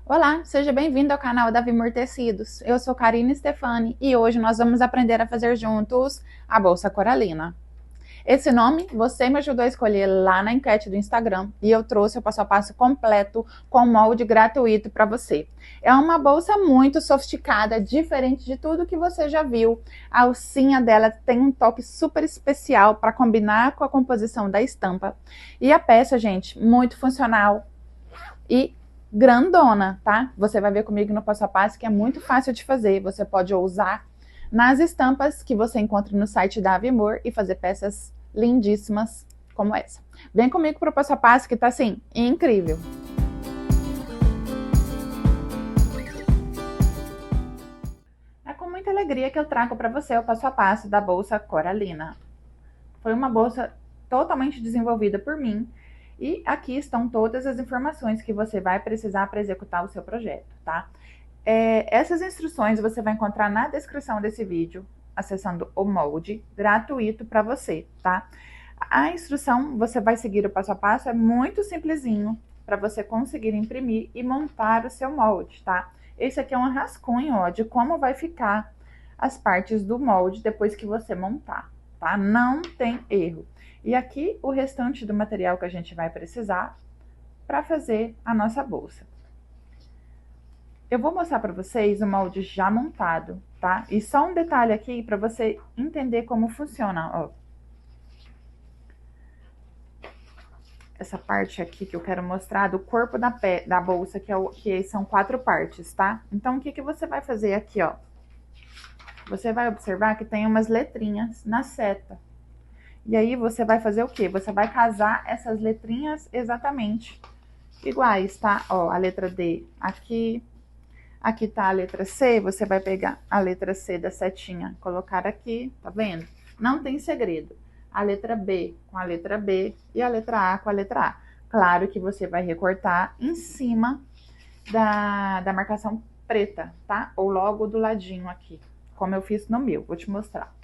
Olá, seja bem-vindo ao canal da Vimor Tecidos. Eu sou Karine Stefani e hoje nós vamos aprender a fazer juntos a bolsa coralina. Esse nome você me ajudou a escolher lá na enquete do Instagram e eu trouxe o passo a passo completo com molde gratuito para você. É uma bolsa muito sofisticada, diferente de tudo que você já viu. A alcinha dela tem um toque super especial para combinar com a composição da estampa. E a peça, gente, muito funcional e grandona, tá? Você vai ver comigo no passo a passo que é muito fácil de fazer. Você pode usar nas estampas que você encontra no site da Avimor e fazer peças lindíssimas como essa. Vem comigo pro passo a passo que tá assim, incrível. É com muita alegria que eu trago para você o passo a passo da bolsa coralina. Foi uma bolsa totalmente desenvolvida por mim e aqui estão todas as informações que você vai precisar para executar o seu projeto, tá? Essas instruções você vai encontrar na descrição desse vídeo, acessando o molde gratuito para você, tá? A instrução, você vai seguir o passo a passo, é muito simplesinho para você conseguir imprimir e montar o seu molde, tá? Esse aqui é um rascunho, ó, de como vai ficar as partes do molde depois que você montar, tá? Não tem erro. E aqui o restante do material que a gente vai precisar para fazer a nossa bolsa. Eu vou mostrar para vocês o molde já montado, tá? E só um detalhe aqui para você entender como funciona, ó. Essa parte aqui que eu quero mostrar do corpo da bolsa, que são 4 partes, tá? Então, o que você vai fazer aqui, ó? Você vai observar que tem umas letrinhas na seta. E aí, você vai fazer o quê? Você vai casar essas letrinhas exatamente iguais, tá? Ó, a letra D aqui. Aqui tá a letra C, você vai pegar a letra C da setinha, colocar aqui, tá vendo? Não tem segredo. A letra B com a letra B e a letra A com a letra A. Claro que você vai recortar em cima da marcação preta, tá? Ou logo do ladinho aqui, como eu fiz no meu, vou te mostrar.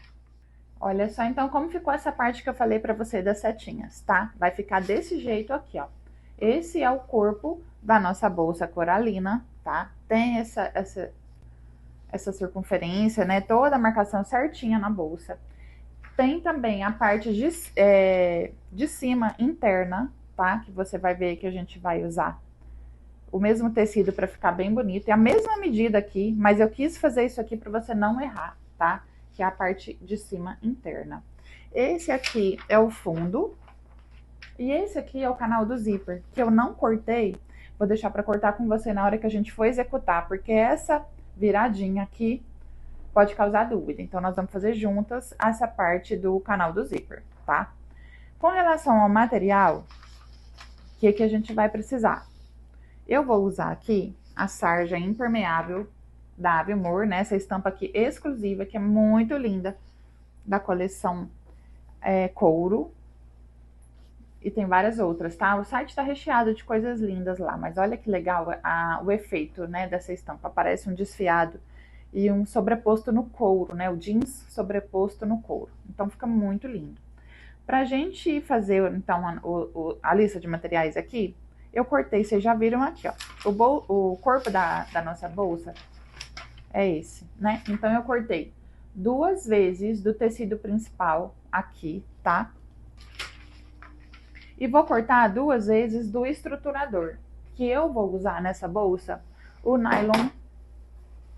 Olha só, então, como ficou essa parte que eu falei pra você das setinhas, tá? Vai ficar desse jeito aqui, ó. Esse é o corpo da nossa bolsa coralina, tá? Tem essa circunferência, né? Toda a marcação certinha na bolsa. Tem também a parte de cima interna, tá? Que você vai ver que a gente vai usar o mesmo tecido para ficar bem bonito. É a mesma medida aqui, mas eu quis fazer isso aqui para você não errar, tá? Que é a parte de cima interna. Esse aqui é o fundo. E esse aqui é o canal do zíper, que eu não cortei. Vou deixar para cortar com você na hora que a gente for executar, porque essa viradinha aqui pode causar dúvida. Então, nós vamos fazer juntas essa parte do canal do zíper, tá? Com relação ao material, o que a gente vai precisar? Eu vou usar aqui a sarja impermeável da Avimor, né? Essa estampa aqui exclusiva, que é muito linda, da coleção couro. E tem várias outras, tá? O site tá recheado de coisas lindas lá, mas olha que legal o efeito, né, dessa estampa. Parece um desfiado e um sobreposto no couro, né? O jeans sobreposto no couro. Então fica muito lindo. Pra gente fazer, então, a lista de materiais aqui, eu cortei, vocês já viram aqui, ó. O corpo da nossa bolsa é esse, né? Então eu cortei 2 vezes do tecido principal aqui, tá? E vou cortar 2 vezes do estruturador, que eu vou usar nessa bolsa o nylon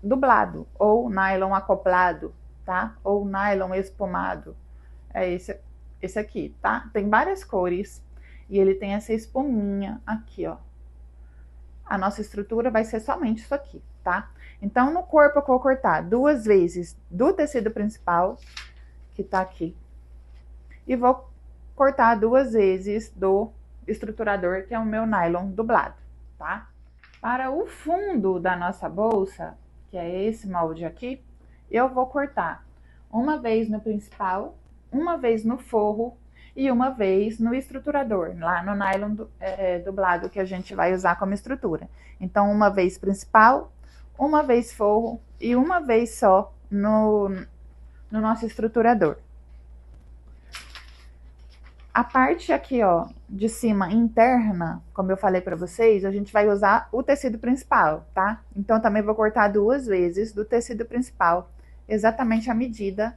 dublado, ou nylon acoplado, tá? Ou nylon espumado. É esse aqui, tá? Tem várias cores e ele tem essa espuminha aqui, ó. A nossa estrutura vai ser somente isso aqui, tá? Então, no corpo eu vou cortar 2 vezes do tecido principal, que tá aqui, e vou cortar 2 vezes do estruturador, que é o meu nylon dublado, tá? Para o fundo da nossa bolsa, que é esse molde aqui, eu vou cortar uma vez no principal, uma vez no forro e uma vez no estruturador, lá no nylon dublado que a gente vai usar como estrutura. Então, uma vez principal, uma vez forro e uma vez só no nosso estruturador. A parte aqui, ó, de cima interna, como eu falei pra vocês, a gente vai usar o tecido principal, tá? Então, também vou cortar 2 vezes do tecido principal, exatamente a medida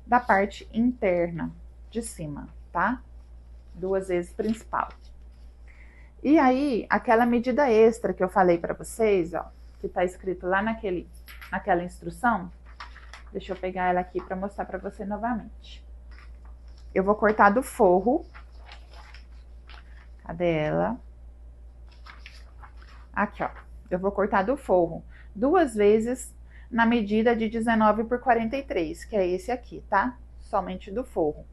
da parte interna de cima, tá? 2 vezes principal. E aí, aquela medida extra que eu falei pra vocês, ó, que tá escrito lá naquela instrução, deixa eu pegar ela aqui pra mostrar pra você novamente. Eu vou cortar do forro. Cadê ela? Aqui, ó. Eu vou cortar do forro 2 vezes na medida de 19 por 43, que é esse aqui, tá? Somente do forro.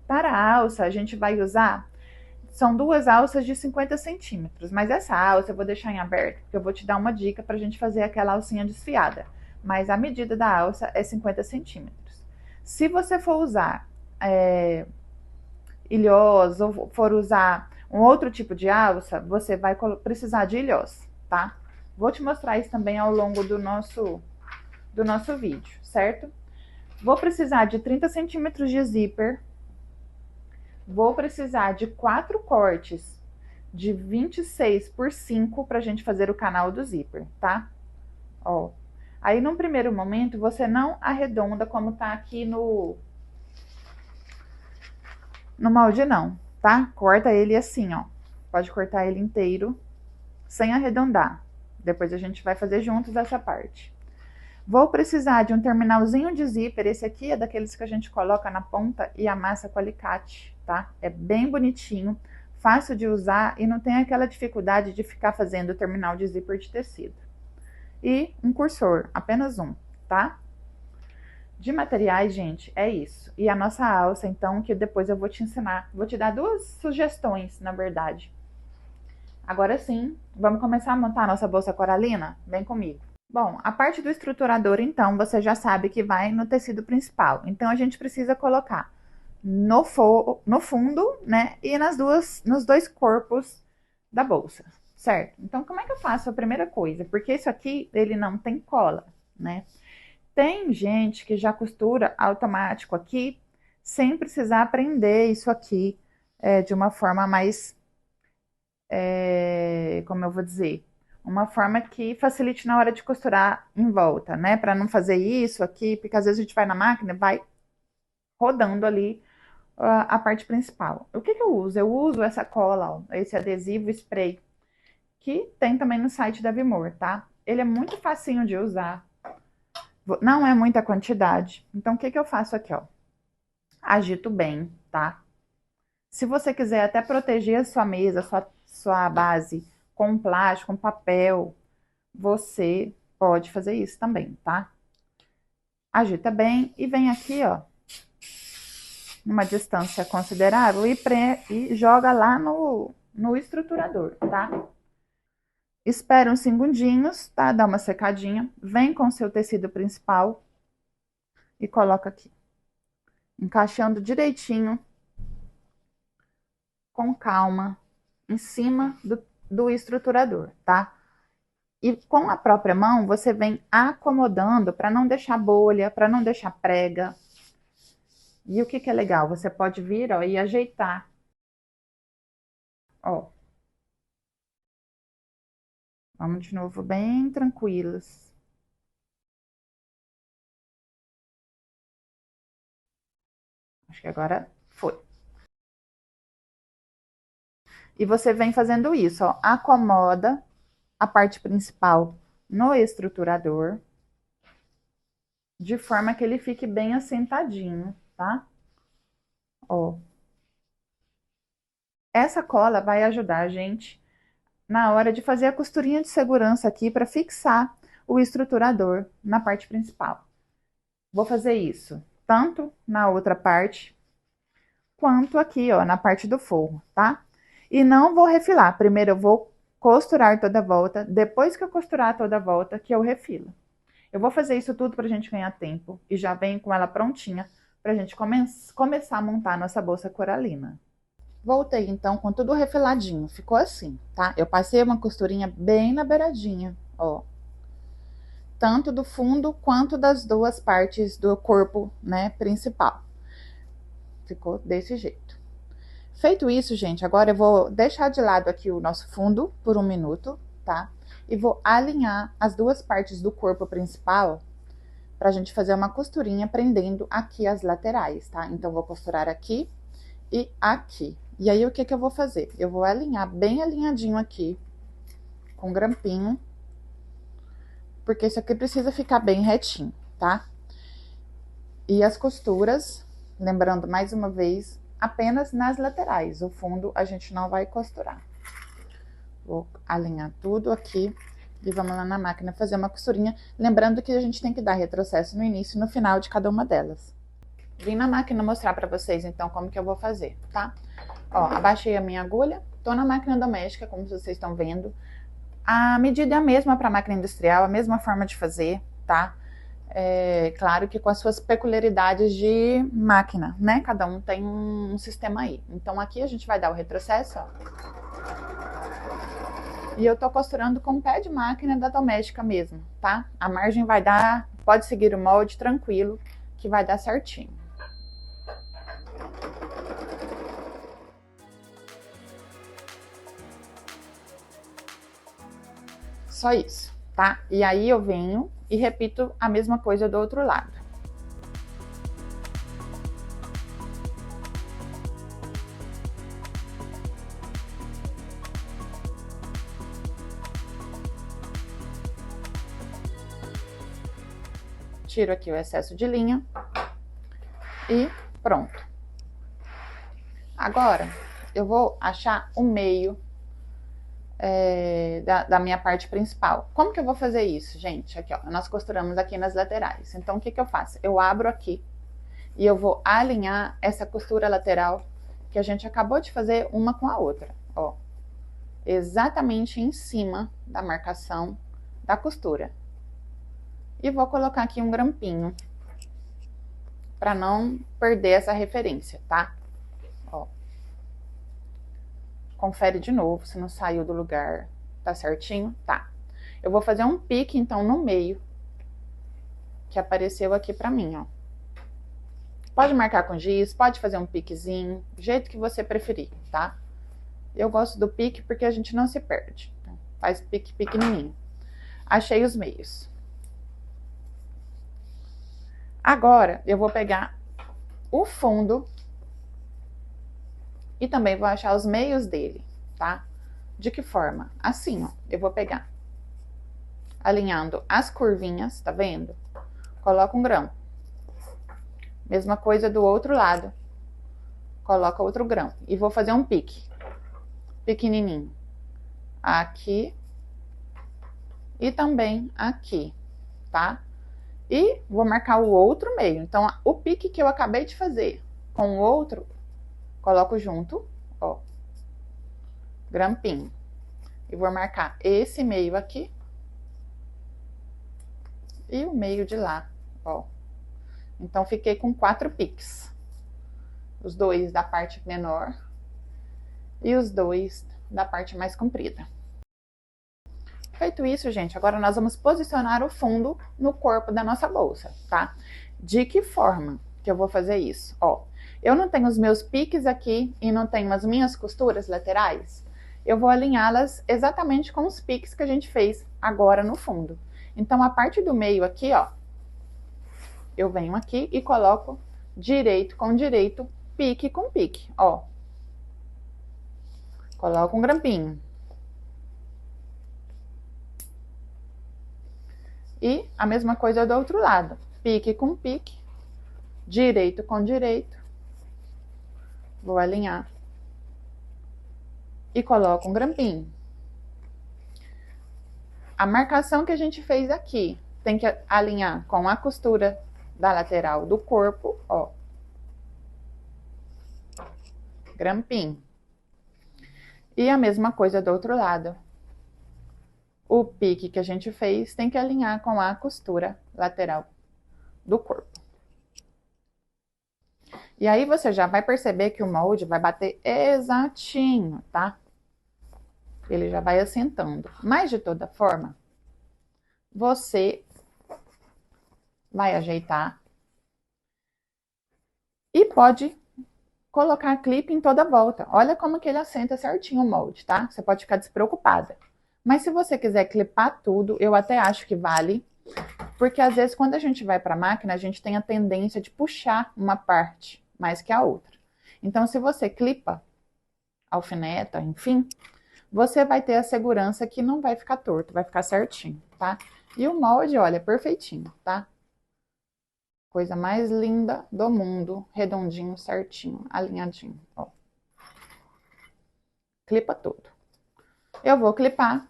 Para a alça, a gente vai usar... São 2 alças de 50 centímetros, mas essa alça eu vou deixar em aberto, porque eu vou te dar uma dica pra gente fazer aquela alcinha desfiada. Mas a medida da alça é 50 centímetros. Se você for usar ilhós ou for usar um outro tipo de alça, você vai precisar de ilhós, tá? Vou te mostrar isso também ao longo do nosso vídeo, certo? Vou precisar de 30 centímetros de zíper. Vou precisar de 4 cortes de 26 por 5 pra gente fazer o canal do zíper, tá? Ó. Aí, num primeiro momento, você não arredonda como tá aqui no molde, não, tá? Corta ele assim, ó. Pode cortar ele inteiro, sem arredondar. Depois a gente vai fazer juntos essa parte. Vou precisar de um terminalzinho de zíper. Esse aqui é daqueles que a gente coloca na ponta e amassa com alicate, tá? É bem bonitinho, fácil de usar e não tem aquela dificuldade de ficar fazendo o terminal de zíper de tecido. E um cursor, apenas um, tá? De materiais, gente, é isso. E a nossa alça, então, que depois eu vou te ensinar. Vou te dar 2 sugestões, na verdade. Agora sim, vamos começar a montar a nossa bolsa coralina? Vem comigo. Bom, a parte do estruturador, então, você já sabe que vai no tecido principal. Então, a gente precisa colocar no fundo, né? E nos 2 corpos da bolsa, certo? Então, como é que eu faço a primeira coisa? Porque isso aqui, ele não tem cola, né? Tem gente que já costura automático aqui, sem precisar aprender isso aqui de uma forma mais, como eu vou dizer, uma forma que facilite na hora de costurar em volta, né? Para não fazer isso aqui, porque às vezes a gente vai na máquina e vai rodando ali a parte principal. O que que eu uso? Eu uso essa cola, ó, esse adesivo spray, que tem também no site da Vimor, tá? Ele é muito facinho de usar. Não é muita quantidade. Então, o que que eu faço aqui, ó? Agito bem, tá? Se você quiser até proteger a sua mesa, sua base com plástico, com papel, você pode fazer isso também, tá? Agita bem e vem aqui, ó, numa distância considerável e joga lá no estruturador, tá? Espera uns segundinhos, tá? Dá uma secadinha, vem com o seu tecido principal e coloca aqui. Encaixando direitinho, com calma, em cima do estruturador, tá? E com a própria mão, você vem acomodando para não deixar bolha, para não deixar prega. E o que que é legal? Você pode vir, ó, e ajeitar. Ó. Vamos de novo bem tranquilos. Acho que agora foi. E você vem fazendo isso, ó. Acomoda a parte principal no estruturador, de forma que ele fique bem assentadinho, tá? Ó. Essa cola vai ajudar a gente na hora de fazer a costurinha de segurança aqui para fixar o estruturador na parte principal. Vou fazer isso tanto na outra parte quanto aqui, ó, na parte do forro, tá? E não vou refilar. Primeiro eu vou costurar toda a volta, depois que eu costurar toda a volta, que eu refilo. Eu vou fazer isso tudo pra gente ganhar tempo e já venho com ela prontinha pra gente começar a montar a nossa bolsa coralina. Voltei então com tudo refiladinho, ficou assim, tá? Eu passei uma costurinha bem na beiradinha, ó. Tanto do fundo quanto das 2 partes do corpo, né, principal. Ficou desse jeito. Feito isso, gente, agora eu vou deixar de lado aqui o nosso fundo por 1 minuto, tá? E vou alinhar as duas partes do corpo principal pra gente fazer uma costurinha prendendo aqui as laterais, tá? Então, vou costurar aqui e aqui. E aí, o que que eu vou fazer? Eu vou alinhar bem alinhadinho aqui, com grampinho, porque isso aqui precisa ficar bem retinho, tá? E as costuras, lembrando mais uma vez, apenas nas laterais. O fundo a gente não vai costurar. Vou alinhar tudo aqui e vamos lá na máquina fazer uma costurinha. Lembrando que a gente tem que dar retrocesso no início e no final de cada uma delas. Vim na máquina mostrar pra vocês, então, como que eu vou fazer, tá? Ó, abaixei a minha agulha, tô na máquina doméstica, como vocês estão vendo. A medida é a mesma para a máquina industrial, a mesma forma de fazer, tá? É claro que com as suas peculiaridades de máquina, né? Cada um tem um sistema aí. Então, aqui a gente vai dar o retrocesso, ó. E eu tô costurando com o pé de máquina da doméstica mesmo, tá? A margem vai dar, pode seguir o molde tranquilo, que vai dar certinho. Só isso, tá? E aí eu venho e repito a mesma coisa do outro lado. Tiro aqui o excesso de linha e pronto. Agora, eu vou achar o meio da minha parte principal. Como que eu vou fazer isso, gente? Aqui, ó, nós costuramos aqui nas laterais. Então, o que que eu faço? Eu abro aqui e eu vou alinhar essa costura lateral que a gente acabou de fazer uma com a outra, ó. Exatamente em cima da marcação da costura. E vou colocar aqui um grampinho para não perder essa referência, tá? Ó. Confere de novo se não saiu do lugar, tá certinho? Tá. Eu vou fazer um pique, então, no meio, que apareceu aqui pra mim, ó. Pode marcar com giz, pode fazer um piquezinho, do jeito que você preferir, tá? Eu gosto do pique porque a gente não se perde. Então, faz pique pequenininho. Achei os meios. Agora, eu vou pegar o fundo e também vou achar os meios dele, tá? De que forma? Assim, ó, eu vou pegar, alinhando as curvinhas, tá vendo? Coloco um grão. Mesma coisa do outro lado. Coloca outro grão. E vou fazer um pique. Pequenininho. Aqui. E também aqui, tá? E vou marcar o outro meio. Então, o pique que eu acabei de fazer com o outro, coloco junto, ó. Grampinho. E vou marcar esse meio aqui. E o meio de lá, ó. Então, fiquei com 4 piques. Os 2 da parte menor e os 2 da parte mais comprida. Feito isso, gente, agora nós vamos posicionar o fundo no corpo da nossa bolsa, tá? De que forma que eu vou fazer isso? Ó, eu não tenho os meus piques aqui e não tenho as minhas costuras laterais. Eu vou alinhá-las exatamente com os piques que a gente fez agora no fundo. Então, a parte do meio aqui, ó, eu venho aqui e coloco direito com direito, pique com pique, ó. Coloco um grampinho. E a mesma coisa do outro lado. Pique com pique, direito com direito. Vou alinhar. E coloco um grampinho. A marcação que a gente fez aqui tem que alinhar com a costura da lateral do corpo, ó. Grampinho. E a mesma coisa do outro lado. O pique que a gente fez tem que alinhar com a costura lateral do corpo. E aí você já vai perceber que o molde vai bater exatinho, tá? Ele já vai assentando. Mas, de toda forma, você vai ajeitar e pode colocar clipe em toda a volta. Olha como que ele assenta certinho o molde, tá? Você pode ficar despreocupada. Mas se você quiser clipar tudo, eu até acho que vale, porque às vezes quando a gente vai para a máquina, a gente tem a tendência de puxar uma parte mais que a outra. Então, se você clipa, alfineta, enfim, você vai ter a segurança que não vai ficar torto, vai ficar certinho, tá? E o molde, olha, perfeitinho, tá? Coisa mais linda do mundo, redondinho, certinho, alinhadinho, ó. Clipa tudo. Eu vou clipar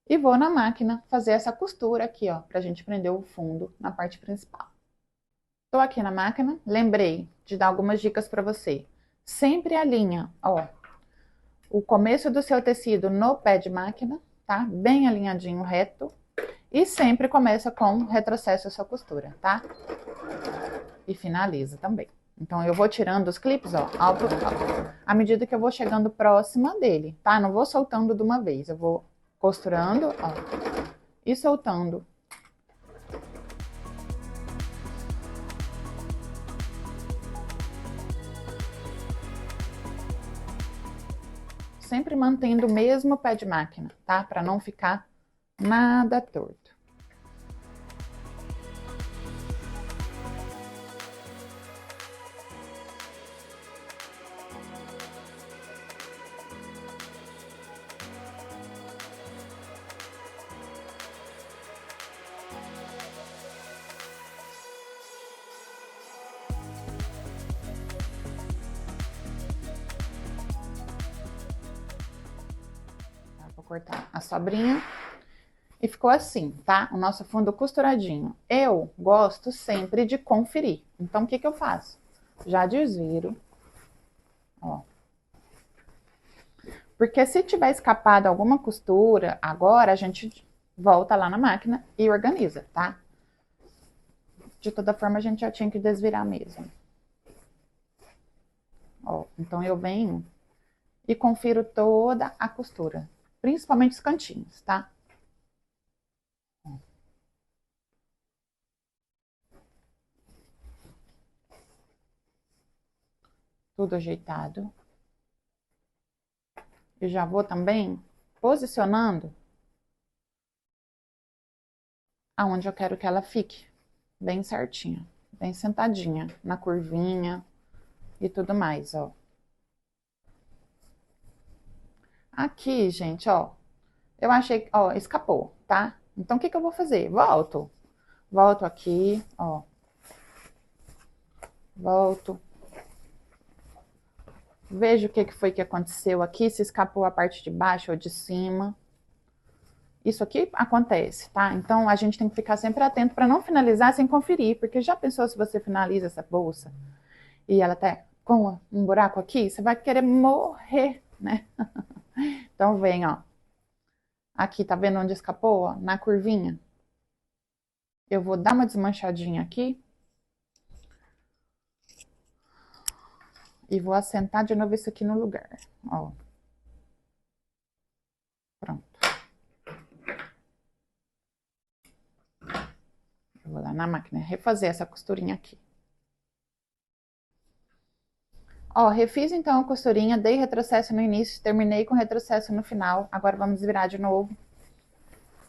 e vou na máquina fazer essa costura aqui, ó, pra gente prender o fundo na parte principal. Tô aqui na máquina, lembrei de dar algumas dicas pra você. Sempre alinha, ó, o começo do seu tecido no pé de máquina, tá? Bem alinhadinho, reto. E sempre começa com retrocesso a sua costura, tá? E finaliza também. Então, eu vou tirando os clipes, ó, à medida que eu vou chegando próxima dele, tá? Não vou soltando de uma vez, eu vou costurando, ó, e soltando. Sempre mantendo o mesmo pé de máquina, tá? Para não ficar nada torto. Vou cortar a sobrinha. E ficou assim, tá? O nosso fundo costuradinho. Eu gosto sempre de conferir. Então, o que que eu faço? Já desviro. Ó. Porque se tiver escapado alguma costura, agora a gente volta lá na máquina e organiza, tá? De toda forma, a gente já tinha que desvirar mesmo. Ó, então eu venho e confiro toda a costura. Principalmente os cantinhos, tá? Tudo ajeitado. Eu já vou também posicionando aonde eu quero que ela fique. Bem certinha, bem sentadinha, na curvinha e tudo mais, ó. Aqui, gente, ó, eu achei, ó, escapou, tá? Então, o que que eu vou fazer? Volto aqui, ó. Volto. Vejo o que que foi que aconteceu aqui, se escapou a parte de baixo ou de cima. Isso aqui acontece, tá? Então, a gente tem que ficar sempre atento para não finalizar sem conferir, porque já pensou se você finaliza essa bolsa e ela tá com um buraco aqui? Você vai querer morrer, né? Então, vem, ó. Aqui, tá vendo onde escapou, ó? Na curvinha. Eu vou dar uma desmanchadinha aqui. E vou assentar de novo isso aqui no lugar, ó. Pronto. Eu vou lá na máquina refazer essa costurinha aqui. Ó, refiz então a costurinha, dei retrocesso no início, terminei com retrocesso no final. Agora vamos virar de novo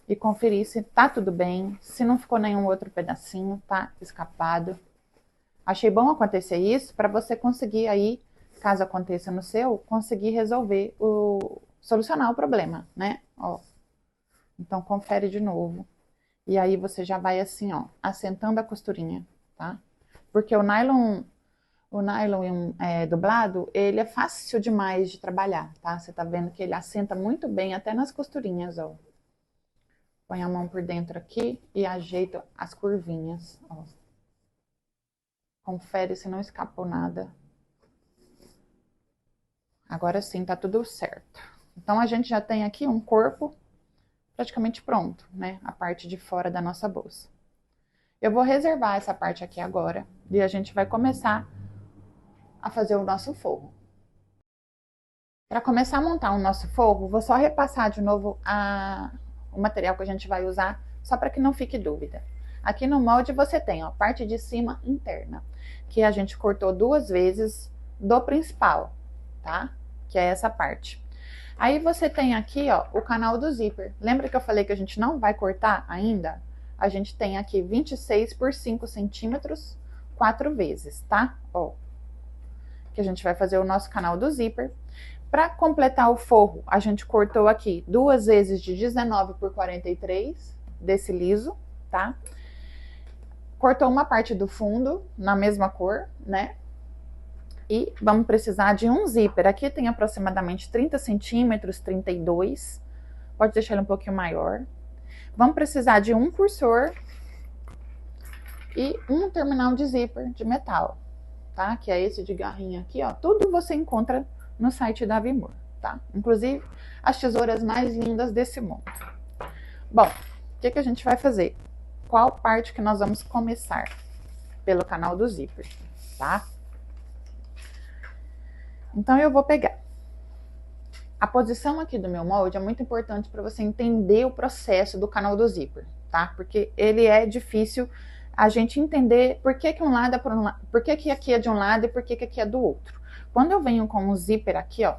e conferir se tá tudo bem, se não ficou nenhum outro pedacinho, tá escapado. Achei bom acontecer isso para você conseguir aí, caso aconteça no seu, conseguir resolver solucionar o problema, né? Ó. Então confere de novo. E aí você já vai assim, ó, assentando a costurinha, tá? Porque o nylon dublado, ele é fácil demais de trabalhar, tá? Você tá vendo que ele assenta muito bem até nas costurinhas, ó. Põe a mão por dentro aqui e ajeita as curvinhas, ó. Confere se não escapou nada. Agora sim, tá tudo certo. Então, a gente já tem aqui um corpo praticamente pronto, né? A parte de fora da nossa bolsa. Eu vou reservar essa parte aqui agora e a gente vai começar a fazer o nosso forro. Para começar a montar o nosso forro, vou só repassar de novo o material que a gente vai usar, só para que não fique dúvida. Aqui no molde você tem, ó, a parte de cima interna, que a gente cortou 2 vezes do principal, tá? Que é essa parte. Aí você tem aqui, ó, o canal do zíper. Lembra que eu falei que a gente não vai cortar ainda? A gente tem aqui 26 por 5 centímetros, 4 vezes, tá? Ó, que a gente vai fazer o nosso canal do zíper. Para completar o forro, a gente cortou aqui 2 vezes de 19 por 43 desse liso, tá? Cortou uma parte do fundo na mesma cor, né? E vamos precisar de um zíper. Aqui tem aproximadamente 30 centímetros, 32. Pode deixar ele um pouquinho maior. Vamos precisar de um cursor e um terminal de zíper de metal, tá? Que é esse de garrinha aqui, ó. Tudo você encontra no site da Vimur, tá? Inclusive as tesouras mais lindas desse mundo. Bom, o que a gente vai fazer? Qual parte que nós vamos começar? Pelo canal do zíper, tá? Então eu vou pegar. A posição aqui do meu molde é muito importante para você entender o processo do canal do zíper, tá? Porque ele é difícil a gente entender por que um lado é por um lado, por que aqui é de um lado e por que aqui é do outro. Quando eu venho com o zíper aqui, ó,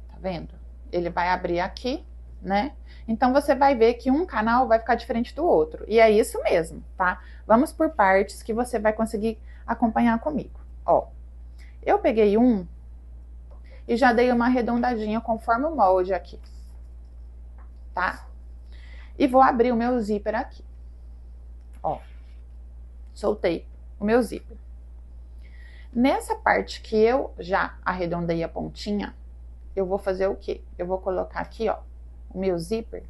tá vendo? Ele vai abrir aqui, né? Então você vai ver que um canal vai ficar diferente do outro. E é isso mesmo, tá? Vamos por partes que você vai conseguir acompanhar comigo. Ó, eu peguei um e já dei uma arredondadinha conforme o molde aqui, tá? E vou abrir o meu zíper aqui. Ó, soltei o meu zíper. Nessa parte que eu já arredondei a pontinha, eu vou fazer o quê? Eu vou colocar aqui, ó, o meu zíper,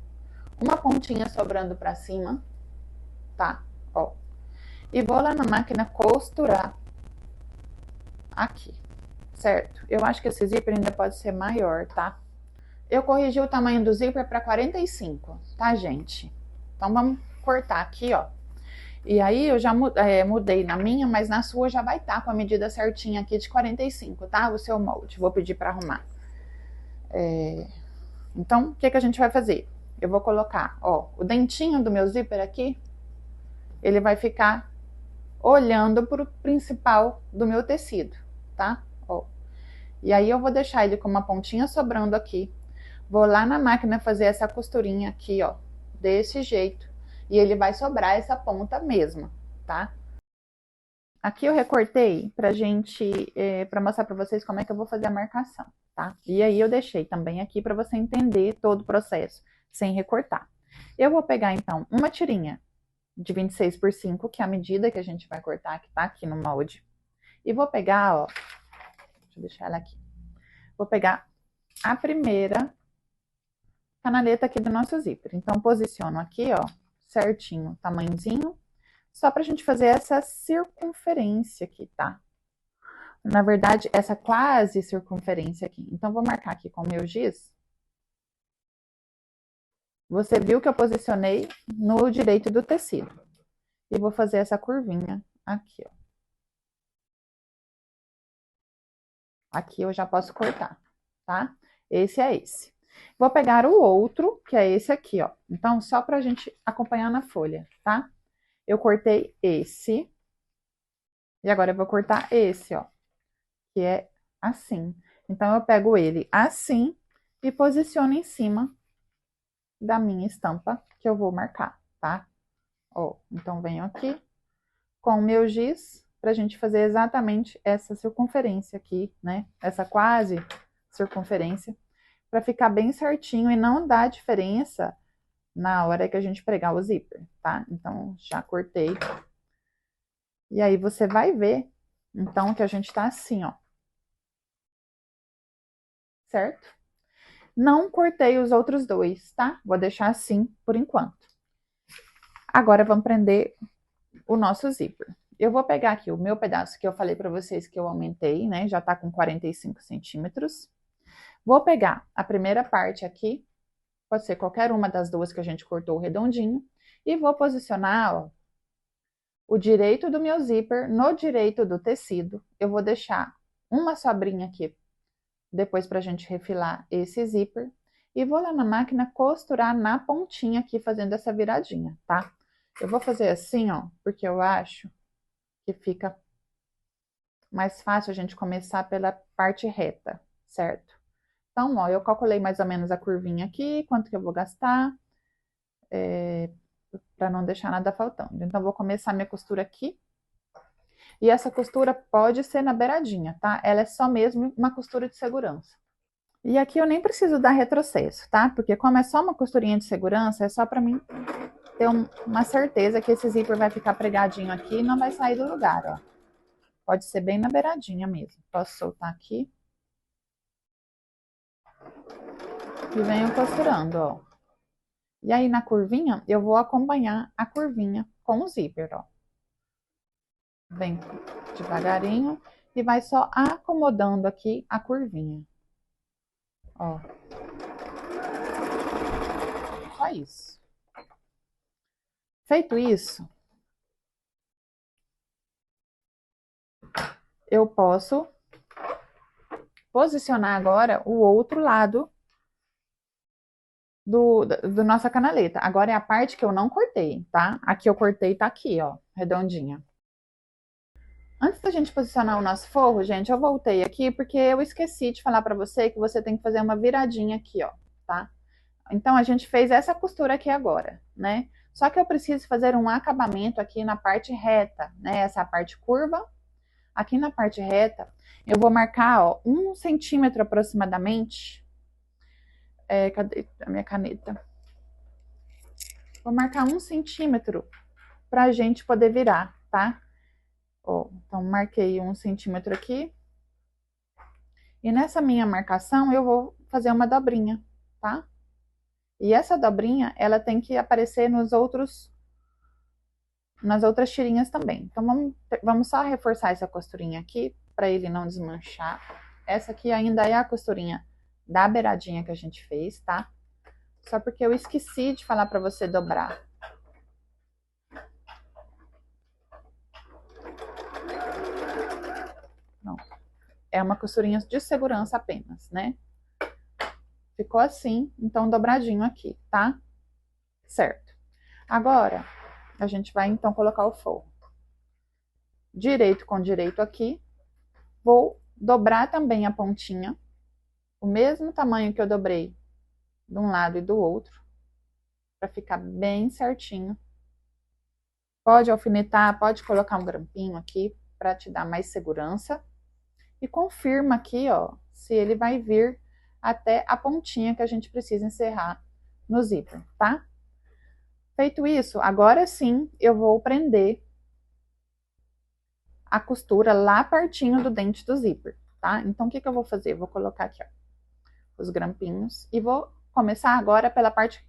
uma pontinha sobrando pra cima, tá? Ó. E vou lá na máquina costurar aqui, certo? Eu acho que esse zíper ainda pode ser maior, tá? Eu corrigi o tamanho do zíper para 45, tá, gente? Então vamos cortar aqui, ó. E aí eu já mudei na minha, mas na sua já vai estar com a medida certinha aqui de 45, tá? O seu molde. Vou pedir para arrumar. Então, o que a gente vai fazer? Eu vou colocar, ó, o dentinho do meu zíper aqui, ele vai ficar olhando para o principal do meu tecido, tá? Ó. E aí eu vou deixar ele com uma pontinha sobrando aqui. Vou lá na máquina fazer essa costurinha aqui, ó, desse jeito. E ele vai sobrar essa ponta mesma, tá? Aqui eu recortei para mostrar para vocês como é que eu vou fazer a marcação, tá? E aí eu deixei também aqui para você entender todo o processo, sem recortar. Eu vou pegar, então, uma tirinha de 26 por 5, que é a medida que a gente vai cortar, que tá aqui no molde. E vou pegar, ó, deixa eu deixar ela aqui. Vou pegar a primeira canaleta aqui do nosso zíper. Então, posiciono aqui, ó, certinho, tamanhozinho, só pra gente fazer essa circunferência aqui, tá? Na verdade, essa quase circunferência aqui. Então, vou marcar aqui com o meu giz. Você viu que eu posicionei no direito do tecido. E vou fazer essa curvinha aqui, ó. Aqui eu já posso cortar, tá? Esse é esse. Vou pegar o outro, que é esse aqui, ó. Então, só pra gente acompanhar na folha, tá? Eu cortei esse. E agora eu vou cortar esse, ó. Que é assim. Então, eu pego ele assim e posiciono em cima da minha estampa que eu vou marcar, tá? Ó, então, venho aqui com o meu giz pra gente fazer exatamente essa circunferência aqui, né? Essa quase circunferência, pra ficar bem certinho e não dar diferença na hora que a gente pregar o zíper, tá? Então, já cortei. E aí, você vai ver, então, que a gente tá assim, ó. Certo? Não cortei os outros dois, tá? Vou deixar assim por enquanto. Agora, vamos prender o nosso zíper. Eu vou pegar aqui o meu pedaço que eu falei pra vocês que eu aumentei, né? Já tá com 45 centímetros. Vou pegar a primeira parte aqui, pode ser qualquer uma das duas que a gente cortou redondinho, e vou posicionar, ó, o direito do meu zíper no direito do tecido. Eu vou deixar uma sobrinha aqui, depois pra gente refilar esse zíper, e vou lá na máquina costurar na pontinha aqui, fazendo essa viradinha, tá? Eu vou fazer assim, ó, porque eu acho que fica mais fácil a gente começar pela parte reta, certo? Então, ó, eu calculei mais ou menos a curvinha aqui, quanto que eu vou gastar, para não deixar nada faltando. Então, vou começar minha costura aqui. E essa costura pode ser na beiradinha, tá? Ela é só mesmo uma costura de segurança. E aqui eu nem preciso dar retrocesso, tá? Porque como é só uma costurinha de segurança, é só pra mim ter uma certeza que esse zíper vai ficar pregadinho aqui e não vai sair do lugar, ó. Pode ser bem na beiradinha mesmo. Posso soltar aqui. E venho costurando, ó. E aí na curvinha, eu vou acompanhar a curvinha com o zíper, ó. Vem devagarinho e vai só acomodando aqui a curvinha. Ó. Só isso. Feito isso, eu posso posicionar agora o outro lado do nossa canaleta. Agora é a parte que eu não cortei, tá? Aqui eu cortei, tá aqui, ó, redondinha. Antes da gente posicionar o nosso forro, gente, eu voltei aqui porque eu esqueci de falar pra você que você tem que fazer uma viradinha aqui, ó, tá? Então, a gente fez essa costura aqui agora, né? Só que eu preciso fazer um acabamento aqui na parte reta, né? Essa parte curva. Aqui na parte reta, eu vou marcar, ó, 1 centímetro aproximadamente. Cadê a minha caneta? Vou marcar 1 centímetro pra gente poder virar, tá? Ó, então, marquei 1 centímetro aqui. E nessa minha marcação, eu vou fazer uma dobrinha, tá? E essa dobrinha, ela tem que aparecer nas outras tirinhas também. Então, vamos só reforçar essa costurinha aqui, para ele não desmanchar. Essa aqui ainda é a costurinha da beiradinha que a gente fez, tá? Só porque eu esqueci de falar para você dobrar. Pronto. É uma costurinha de segurança apenas, né? Ficou assim, então dobradinho aqui, tá? Certo. Agora, a gente vai então colocar o forro. Direito com direito aqui. Vou dobrar também a pontinha, o mesmo tamanho que eu dobrei de um lado e do outro, para ficar bem certinho. Pode alfinetar, pode colocar um grampinho aqui para te dar mais segurança. E confirma aqui, ó, se ele vai vir até a pontinha que a gente precisa encerrar no zíper, tá? Feito isso, agora sim eu vou prender a costura lá pertinho do dente do zíper, tá? Então, o que eu vou fazer? Vou colocar aqui, ó, os grampinhos e vou começar agora pela parte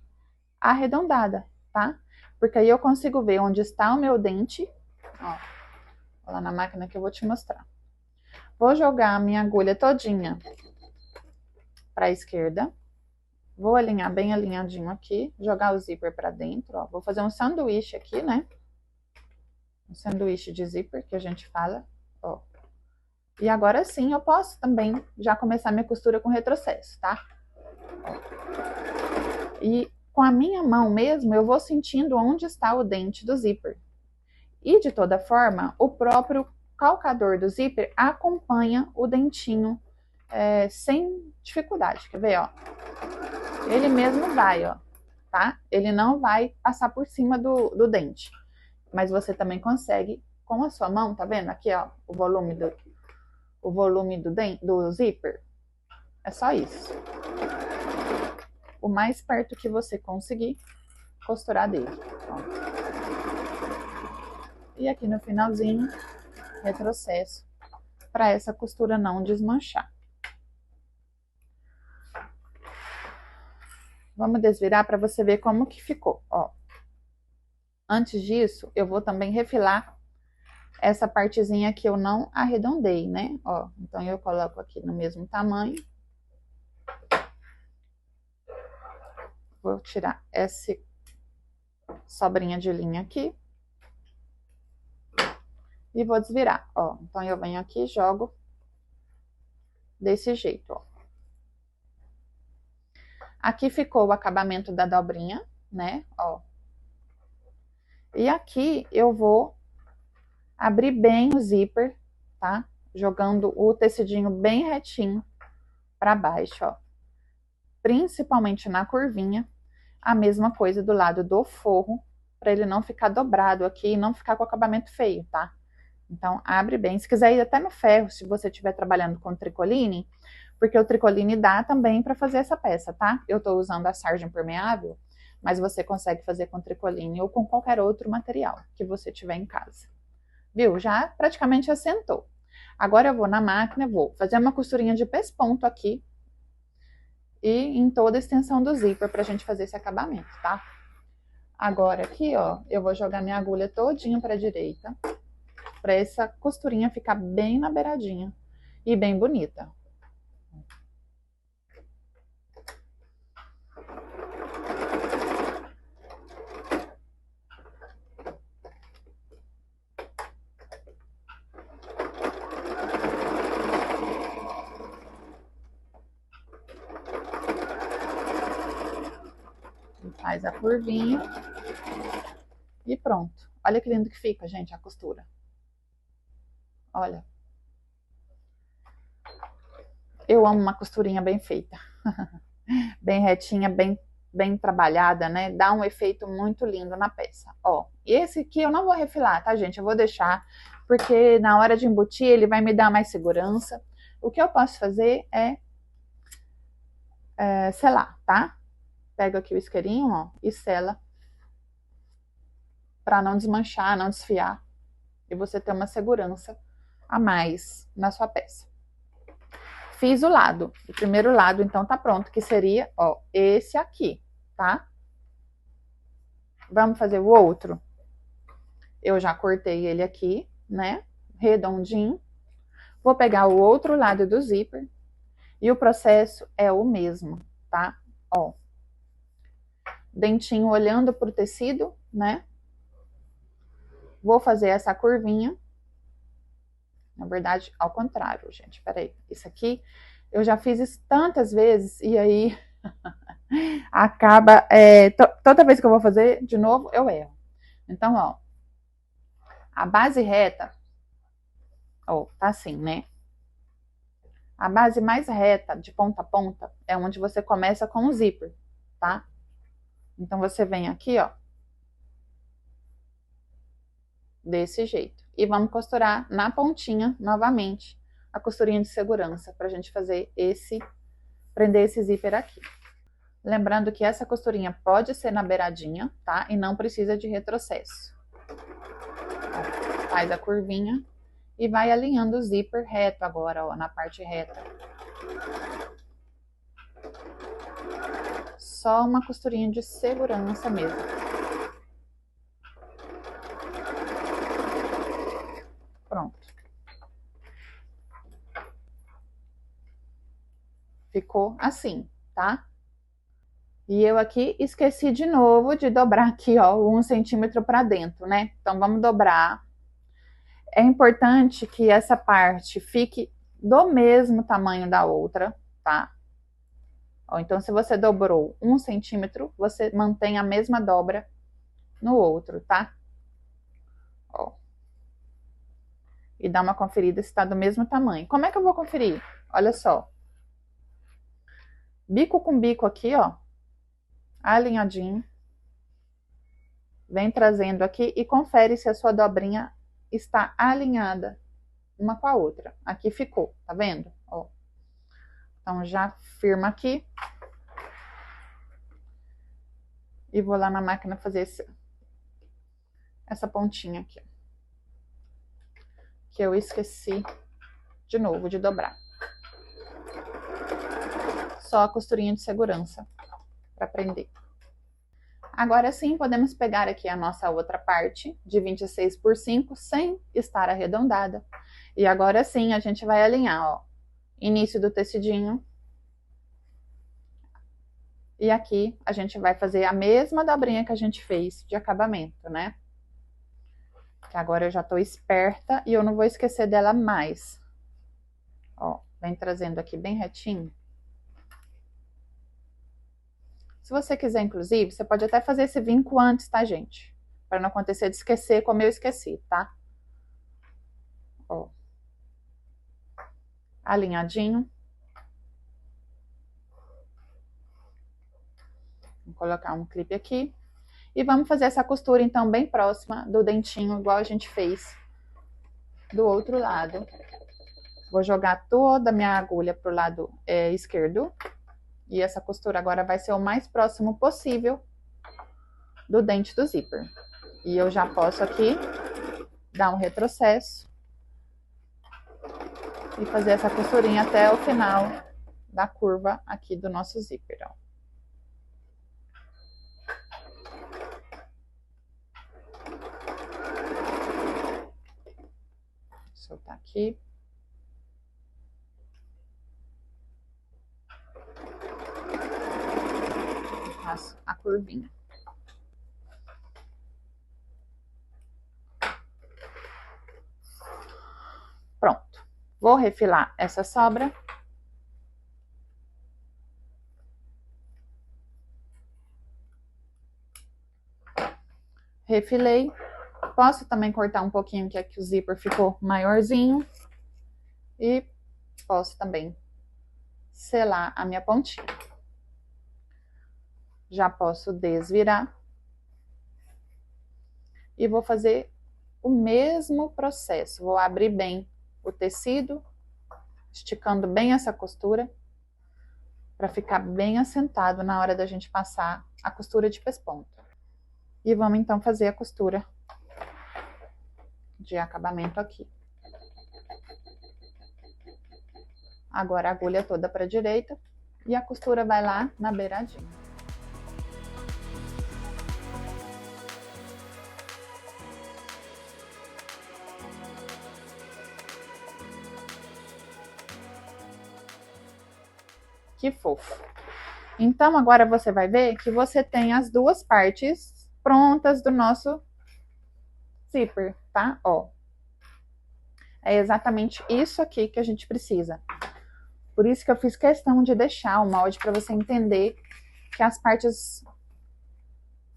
arredondada, tá? Porque aí eu consigo ver onde está o meu dente, ó, vou lá na máquina que eu vou te mostrar. Vou jogar a minha agulha todinha para a esquerda. Vou alinhar bem alinhadinho aqui, jogar o zíper para dentro, ó. Vou fazer um sanduíche aqui, né? Um sanduíche de zíper que a gente fala, ó. E agora sim eu posso também já começar minha costura com retrocesso, tá? Ó. E com a minha mão mesmo, eu vou sentindo onde está o dente do zíper. E de toda forma, o próprio calcador do zíper acompanha o dentinho sem dificuldade. Quer ver, ó? Ele mesmo vai, ó, tá? Ele não vai passar por cima do dente. Mas você também consegue com a sua mão, tá vendo? Aqui, ó, o volume do zíper. É só isso. O mais perto que você conseguir costurar dele. Ó. E aqui no finalzinho, retrocesso, para essa costura não desmanchar. Vamos desvirar para você ver como que ficou, ó. Antes disso, eu vou também refilar essa partezinha que eu não arredondei, né? Ó, então eu coloco aqui no mesmo tamanho. Vou tirar essa sobrinha de linha aqui. E vou desvirar, ó. Então eu venho aqui e jogo desse jeito, ó. Aqui ficou o acabamento da dobrinha, né? Ó. E aqui eu vou abrir bem o zíper, tá? jogando o tecidinho bem retinho para baixo, ó. Principalmente na curvinha. A mesma coisa do lado do forro, para ele não ficar dobrado aqui e não ficar com acabamento feio, tá? Então, abre bem. Se quiser ir até no ferro, se você estiver trabalhando com tricoline, porque o tricoline dá também para fazer essa peça, tá? Eu estou usando a sarja impermeável, mas você consegue fazer com tricoline ou com qualquer outro material que você tiver em casa. Viu? Já praticamente assentou. Agora eu vou na máquina, vou fazer uma costurinha de pesponto aqui e em toda a extensão do zíper pra gente fazer esse acabamento, tá? Agora aqui, ó, eu vou jogar minha agulha todinha pra direita, pra essa costurinha ficar bem na beiradinha e bem bonita. Faz a curvinha e pronto. Olha que lindo que fica, gente, a costura. Olha. Eu amo uma costurinha bem feita. Bem retinha, bem trabalhada, né? Dá um efeito muito lindo na peça. Ó, esse aqui eu não vou refilar, tá, gente? Eu vou deixar, porque na hora de embutir ele vai me dar mais segurança. O que eu posso fazer é selar, tá? Pego aqui o isqueirinho, ó, e sela para não desmanchar, não desfiar. E você ter uma segurança a mais na sua peça. Fiz o primeiro lado, então tá pronto, que seria, ó, esse aqui, tá? Vamos fazer o outro. Eu já cortei ele aqui, né? Redondinho. Vou pegar o outro lado do zíper e o processo é o mesmo, tá? Ó. Dentinho olhando pro tecido, né? Vou fazer essa curvinha. Na verdade, ao contrário, gente. Peraí. Isso aqui, eu já fiz isso tantas vezes e aí acaba... toda vez que eu vou fazer, de novo, eu erro. Então, ó. A base reta, ó, tá assim, né? A base mais reta, de ponta a ponta, é onde você começa com o zíper, tá? Então, você vem aqui, ó. Desse jeito. E vamos costurar na pontinha, novamente, a costurinha de segurança, pra gente fazer prender esse zíper aqui. Lembrando que essa costurinha pode ser na beiradinha, tá? E não precisa de retrocesso. Ó, faz a curvinha e vai alinhando o zíper reto agora, ó, na parte reta. Só uma costurinha de segurança mesmo. Pronto. Ficou assim, tá? E eu aqui esqueci de novo de dobrar aqui, ó, 1 centímetro para dentro, né? Então, vamos dobrar. É importante que essa parte fique do mesmo tamanho da outra, tá? Ó, então, se você dobrou 1 centímetro, você mantém a mesma dobra no outro, tá? Ó. E dá uma conferida se tá do mesmo tamanho. Como é que eu vou conferir? Olha só. Bico com bico aqui, ó. Alinhadinho. Vem trazendo aqui e confere se a sua dobrinha está alinhada uma com a outra. Aqui ficou, tá vendo? Ó. Então, já firma aqui. E vou lá na máquina fazer essa pontinha aqui. Que eu esqueci de novo de dobrar. Só a costurinha de segurança para prender. Agora sim, podemos pegar aqui a nossa outra parte de 26 por 5 sem estar arredondada. E agora sim, a gente vai alinhar, ó, início do tecidinho. E aqui a gente vai fazer a mesma dobrinha que a gente fez de acabamento, né? Que agora eu já tô esperta e eu não vou esquecer dela mais. Ó, vem trazendo aqui bem retinho. Se você quiser, inclusive, você pode até fazer esse vinco antes, tá, gente? Para não acontecer de esquecer como eu esqueci, tá? Ó. alinhadinho. Vou colocar um clipe aqui. E vamos fazer essa costura, então, bem próxima do dentinho, igual a gente fez do outro lado. Vou jogar toda a minha agulha pro lado esquerdo. E essa costura agora vai ser o mais próximo possível do dente do zíper. E eu já posso aqui dar um retrocesso e fazer essa costurinha até o final da curva aqui do nosso zíper, ó. Vou soltar aqui. Faço a curvinha. Pronto. Vou refilar essa sobra. Refilei. Posso também cortar um pouquinho, que aqui o zíper ficou maiorzinho. E posso também selar a minha pontinha. Já posso desvirar. E vou fazer o mesmo processo. Vou abrir bem o tecido, esticando bem essa costura, para ficar bem assentado na hora da gente passar a costura de pesponto. E vamos então fazer a costura de acabamento aqui. Agora a agulha toda para a direita e a costura vai lá na beiradinha. Que fofo. Então, agora você vai ver que você tem as duas partes prontas do nosso zíper, tá? Ó. É exatamente isso aqui que a gente precisa. Por isso que eu fiz questão de deixar o molde para você entender que as partes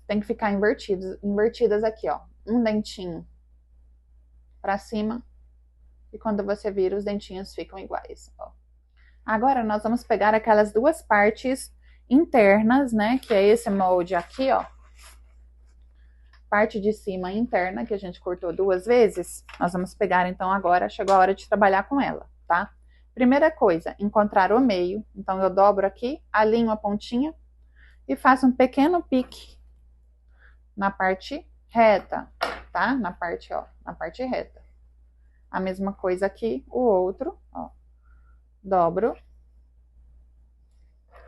tem que ficar invertidas aqui, ó. Um dentinho para cima e quando você vira, os dentinhos ficam iguais, ó. Agora, nós vamos pegar aquelas duas partes internas, né? Que é esse molde aqui, ó. Parte de cima interna, que a gente cortou duas vezes. Nós vamos pegar, então, agora, chegou a hora de trabalhar com ela, tá? Primeira coisa, encontrar o meio. Então, eu dobro aqui, alinho a pontinha e faço um pequeno pique na parte reta, tá? Na parte, ó, na parte reta. A mesma coisa aqui, o outro, ó. Dobro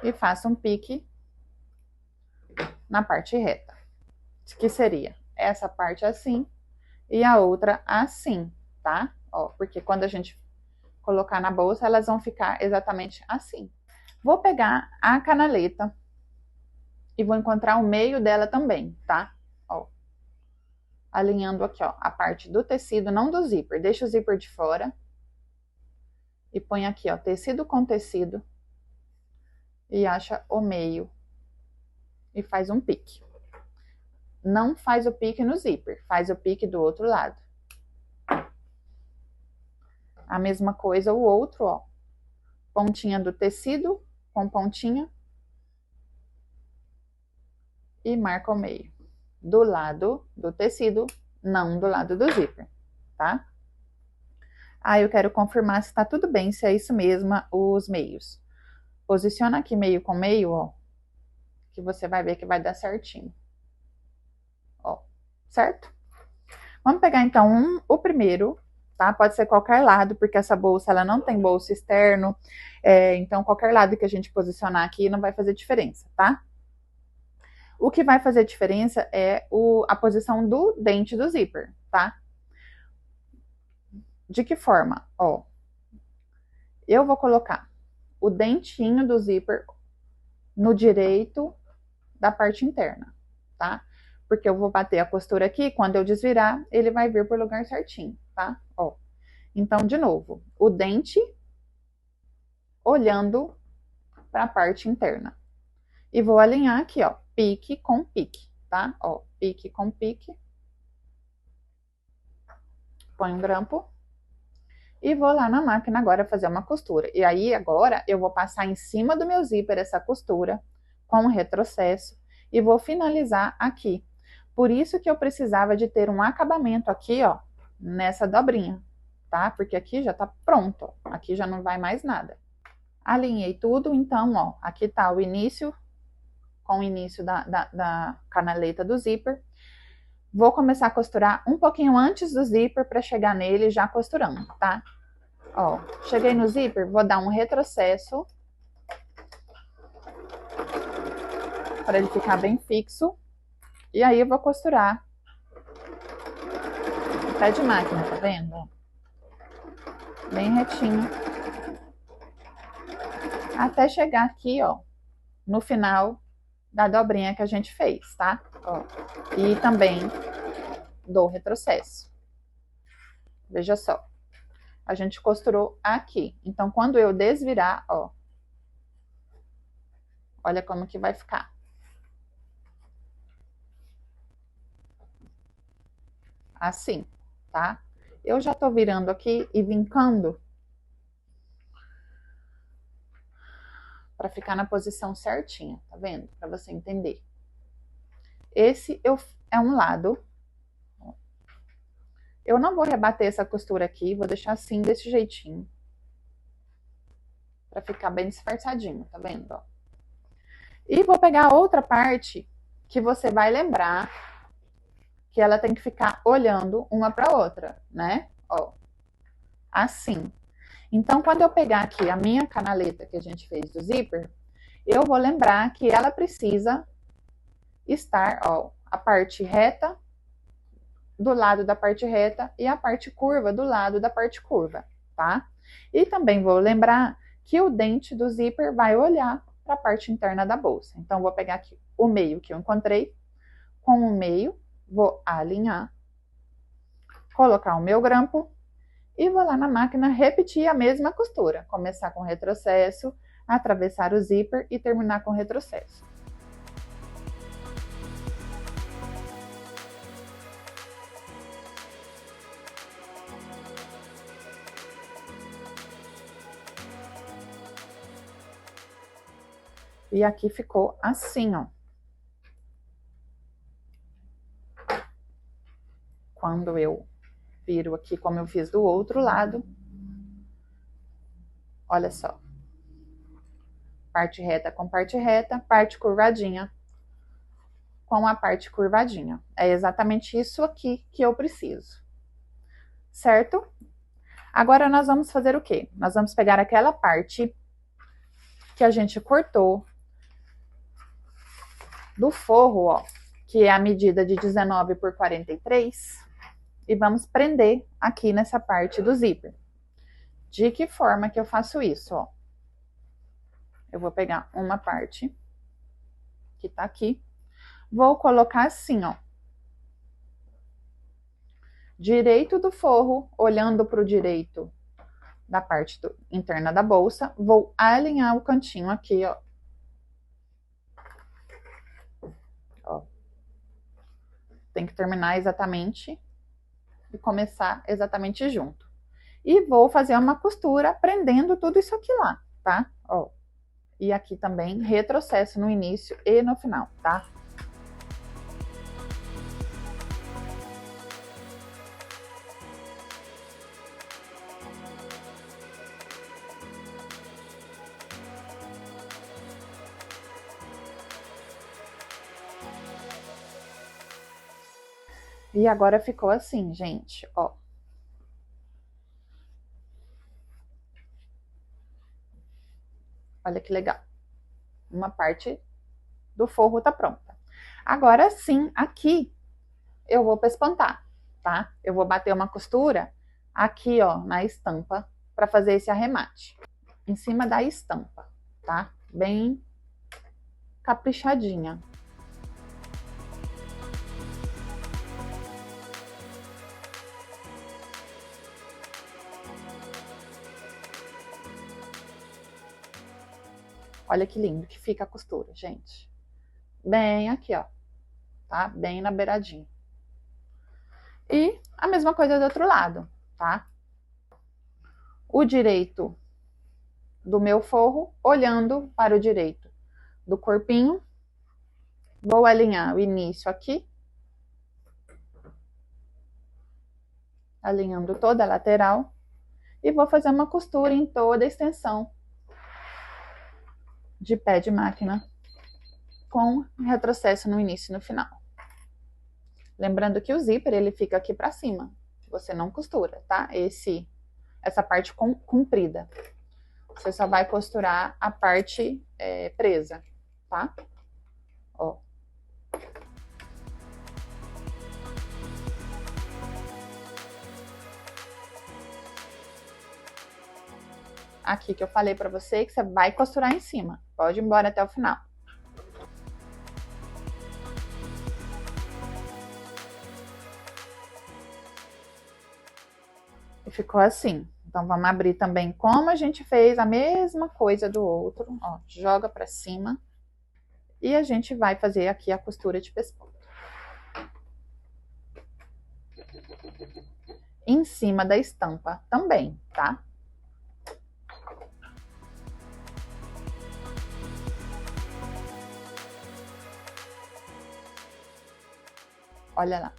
e faço um pique na parte reta, que seria essa parte assim e a outra assim, tá? Ó, porque quando a gente colocar na bolsa, elas vão ficar exatamente assim. Vou pegar a canaleta e vou encontrar o meio dela também, tá? Ó, alinhando aqui, ó, a parte do tecido, não do zíper, deixa o zíper de fora. E põe aqui, ó, tecido com tecido. E acha o meio. E faz um pique. Não faz o pique no zíper, faz o pique do outro lado. A mesma coisa o outro, ó. Pontinha do tecido com pontinha. E marca o meio. Do lado do tecido, não do lado do zíper, tá? Aí eu quero confirmar se tá tudo bem, se é isso mesmo, os meios. Posiciona aqui meio com meio, ó, que você vai ver que vai dar certinho. Ó, certo? Vamos pegar então o primeiro, tá? Pode ser qualquer lado, porque essa bolsa ela não tem bolso externo, então qualquer lado que a gente posicionar aqui não vai fazer diferença, tá? O que vai fazer diferença é a posição do dente do zíper, tá? De que forma? Ó, eu vou colocar o dentinho do zíper no direito da parte interna, tá? Porque eu vou bater a costura aqui, quando eu desvirar, ele vai vir pro lugar certinho, tá? Ó. Então, de novo, o dente olhando para a parte interna. E vou alinhar aqui, ó, pique com pique, tá? Ó, pique com pique. Põe um grampo. e vou lá na máquina agora fazer uma costura. E aí agora eu vou passar em cima do meu zíper essa costura com um retrocesso e vou finalizar aqui. Por isso que eu precisava de ter um acabamento aqui, ó, nessa dobrinha, tá? Porque aqui já tá pronto, ó. Aqui já não vai mais nada. Alinhei tudo, então, ó, aqui tá o início, com o início da canaleta do zíper. Vou começar a costurar um pouquinho antes do zíper para chegar nele já costurando, tá? Ó, cheguei no zíper, vou dar um retrocesso para ele ficar bem fixo. E aí eu vou costurar pé de máquina, tá vendo? Bem retinho. Até chegar aqui, ó, no final da dobrinha que a gente fez, tá? Ó, e também dou retrocesso. Veja só. A gente costurou aqui. Então, quando eu desvirar, ó, olha como que vai ficar. Assim, tá? Eu já tô virando aqui e vincando para ficar na posição certinha, tá vendo? Para você entender. Esse é um lado. Eu não vou rebater essa costura aqui, vou deixar assim, desse jeitinho. Pra ficar bem disfarçadinho, tá vendo? Ó. E vou pegar a outra parte que você vai lembrar que ela tem que ficar olhando uma pra outra, né? Ó, assim. Então, quando eu pegar aqui a minha canaleta que a gente fez do zíper, eu vou lembrar que ela precisa estar, ó, a parte reta do lado da parte reta e a parte curva do lado da parte curva, tá? E também vou lembrar que o dente do zíper vai olhar para a parte interna da bolsa. Então, vou pegar aqui o meio que eu encontrei, com o meio, vou alinhar, colocar o meu grampo e vou lá na máquina repetir a mesma costura. Começar com retrocesso, atravessar o zíper e terminar com retrocesso. E aqui ficou assim, ó. Quando eu viro aqui, como eu fiz do outro lado, olha só. Parte reta com parte curvadinha com a parte curvadinha. É exatamente isso aqui que eu preciso. Certo? Agora nós vamos fazer o quê? Nós vamos pegar aquela parte que a gente cortou do forro, ó, que é a medida de 19 por 43, e vamos prender aqui nessa parte do zíper. De que forma que eu faço isso, ó? Eu vou pegar uma parte que tá aqui, vou colocar assim, ó. Direito do forro, olhando para o direito da parte interna da bolsa, vou alinhar o cantinho aqui, ó. Ó. Tem que terminar exatamente e começar exatamente junto. E vou fazer uma costura prendendo tudo isso aqui lá, tá? Ó. E aqui também retrocesso no início e no final, tá? E agora ficou assim, gente, ó. Olha que legal. Uma parte do forro tá pronta. Agora sim, aqui eu vou pespontar, tá? Eu vou bater uma costura aqui, ó, na estampa, para fazer esse arremate. Em cima da estampa, tá? Bem caprichadinha. Olha que lindo que fica a costura, gente. Bem aqui, ó. Tá? Bem na beiradinha. E a mesma coisa do outro lado, tá? o direito do meu forro, olhando para o direito do corpinho. Vou alinhar o início aqui, alinhando toda a lateral, e vou fazer uma costura em toda a extensão de pé de máquina, com retrocesso no início e no final. Lembrando que o zíper, ele fica aqui para cima, você não costura, tá? Essa parte comprida. Você só vai costurar a parte presa, tá? Ó. Aqui que eu falei pra você que você vai costurar em cima. Pode ir embora até o final. E ficou assim. Então, vamos abrir também como a gente fez a mesma coisa do outro. Ó, joga pra cima. E a gente vai fazer aqui a costura de pescoço. Em cima da estampa também, tá? Olha lá.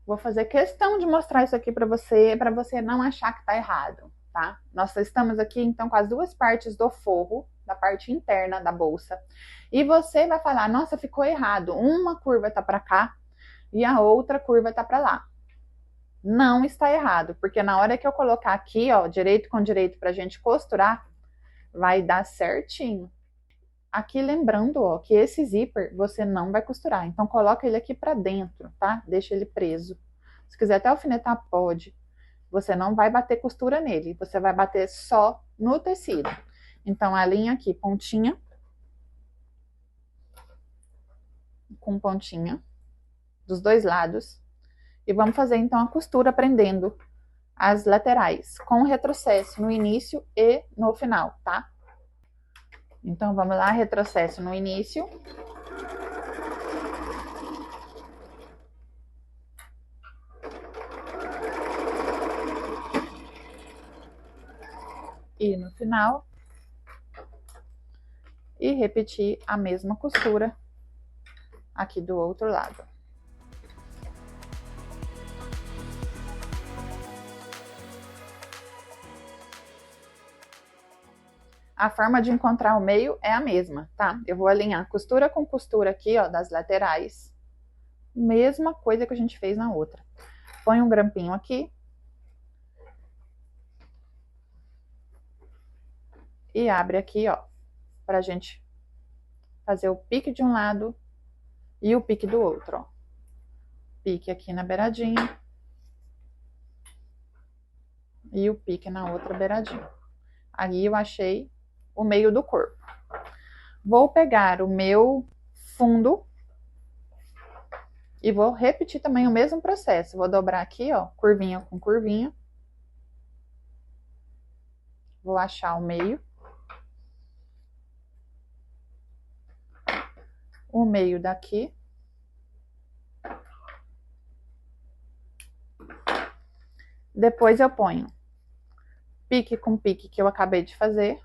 Vou fazer questão de mostrar isso aqui para você não achar que tá errado, tá? Nós estamos aqui, então, com as duas partes do forro, da parte interna da bolsa. E você vai falar, nossa, ficou errado. Uma curva tá para cá e a outra curva tá para lá. Não está errado, porque na hora que eu colocar aqui, ó, direito com direito pra gente costurar, vai dar certinho. Aqui lembrando, ó, que esse zíper você não vai costurar, então coloca ele aqui pra dentro, tá? Deixa ele preso. Se quiser até alfinetar, pode. Você não vai bater costura nele, você vai bater só no tecido. Então, alinha aqui, pontinha com pontinha dos dois lados. E vamos fazer, então, a costura prendendo as laterais, com retrocesso no início e no final, tá? Então, vamos lá, retrocesso no início. E no final. E repetir a mesma costura aqui do outro lado. A forma de encontrar o meio é a mesma, tá? Eu vou alinhar costura com costura aqui, ó, das laterais. Mesma coisa que a gente fez na outra. Põe um grampinho aqui. E abre aqui, ó, pra gente fazer o pique de um lado e o pique do outro, ó. Pique aqui na beiradinha. E o pique na outra beiradinha. Aí eu achei o meio do corpo. Vou pegar o meu fundo e vou repetir também o mesmo processo. Vou dobrar aqui, ó, curvinha com curvinha. Vou achar o meio. O meio daqui. Depois eu ponho pique com pique que eu acabei de fazer.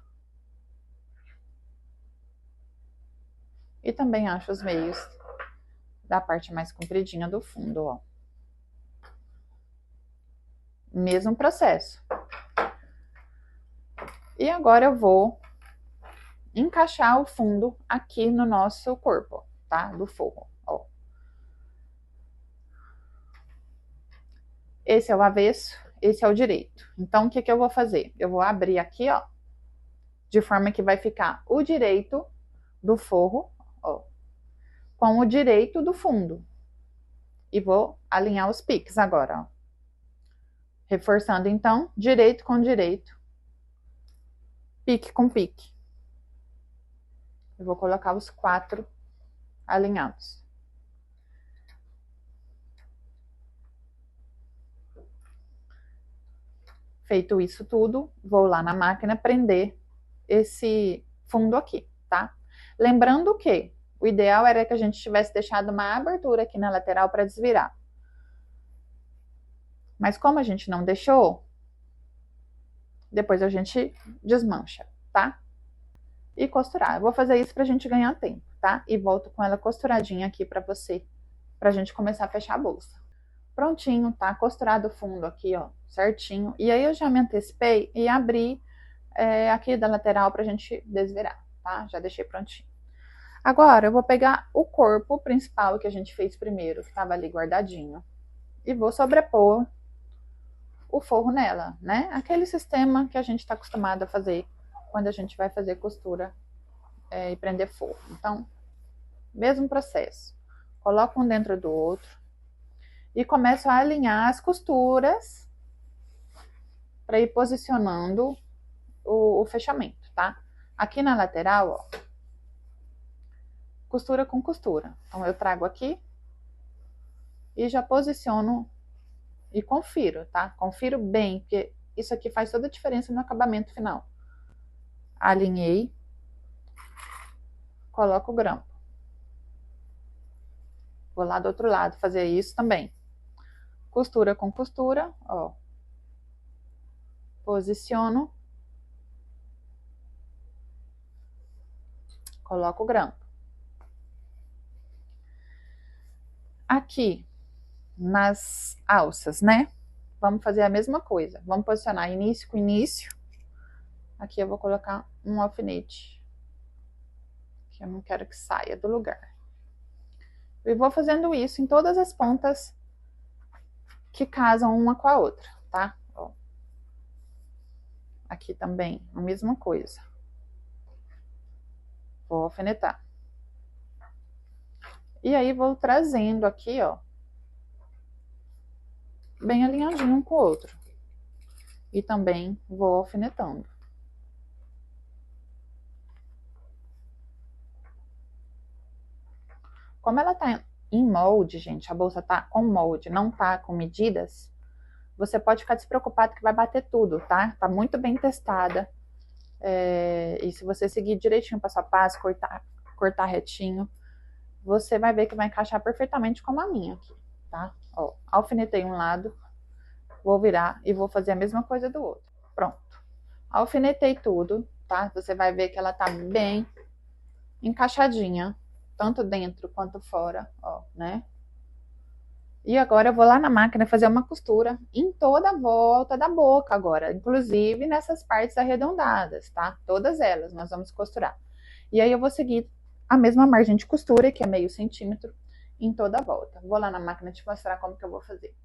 E também acho os meios da parte mais compridinha do fundo, ó. Mesmo processo. E agora eu vou encaixar o fundo aqui no nosso corpo, tá? Do forro, ó. Esse é o avesso, esse é o direito. Então, o que eu vou fazer? Eu vou abrir aqui, ó, de forma que vai ficar o direito do forro, ó, com o direito do fundo. E vou alinhar os piques agora, ó. Reforçando, então, direito com direito. Pique com pique. Eu vou colocar os 4 alinhados. Feito isso tudo, vou lá na máquina prender esse fundo aqui, tá? Lembrando que o ideal era que a gente tivesse deixado uma abertura aqui na lateral para desvirar. Mas como a gente não deixou, Depois a gente desmancha, tá? E costurar. Eu vou fazer isso pra gente ganhar tempo, tá? E volto com ela costuradinha aqui pra você, pra gente começar a fechar a bolsa. Prontinho, tá? Costurado o fundo aqui, ó, certinho. E aí eu já me antecipei e abri aqui da lateral pra gente desvirar, tá? Já deixei prontinho. Agora eu vou pegar o corpo principal que a gente fez primeiro, que tava ali guardadinho, e vou sobrepor o forro nela, né? Aquele sistema que a gente tá acostumado a fazer quando a gente vai fazer costura e prender forro. Então, mesmo processo. Coloco um dentro do outro e começo a alinhar as costuras para ir posicionando o fechamento, tá? Aqui na lateral, ó, costura com costura. Então, eu trago aqui e já posiciono e confiro, tá? Confiro bem, porque isso aqui faz toda a diferença no acabamento final. Alinhei, coloco o grampo. Vou lá do outro lado fazer isso também. Costura com costura, ó. Posiciono. Coloco o grampo. Aqui, nas alças, né? Vamos fazer a mesma coisa. Vamos posicionar início com início. Aqui eu vou colocar um alfinete, que eu não quero que saia do lugar. E vou fazendo isso em todas as pontas que casam uma com a outra, tá? Ó. Aqui também, a mesma coisa. Vou alfinetar. E aí vou trazendo aqui, ó, bem alinhadinho um com o outro. E também vou alfinetando. Como ela tá em molde, gente, a bolsa tá com molde, não tá com medidas, você pode ficar despreocupado que vai bater tudo, tá? Tá muito bem testada. E se você seguir direitinho passo a passo, cortar retinho, você vai ver que vai encaixar perfeitamente como a minha aqui, tá? Ó, alfinetei um lado, vou virar e vou fazer a mesma coisa do outro. Pronto. Alfinetei tudo, tá? Você vai ver que ela tá bem encaixadinha, tanto dentro quanto fora, ó, né? E agora eu vou lá na máquina fazer uma costura em toda a volta da boca agora, inclusive nessas partes arredondadas, tá? Todas elas nós vamos costurar. E aí eu vou seguir a mesma margem de costura, que é meio centímetro, em toda a volta. Vou lá na máquina te mostrar como que eu vou fazer.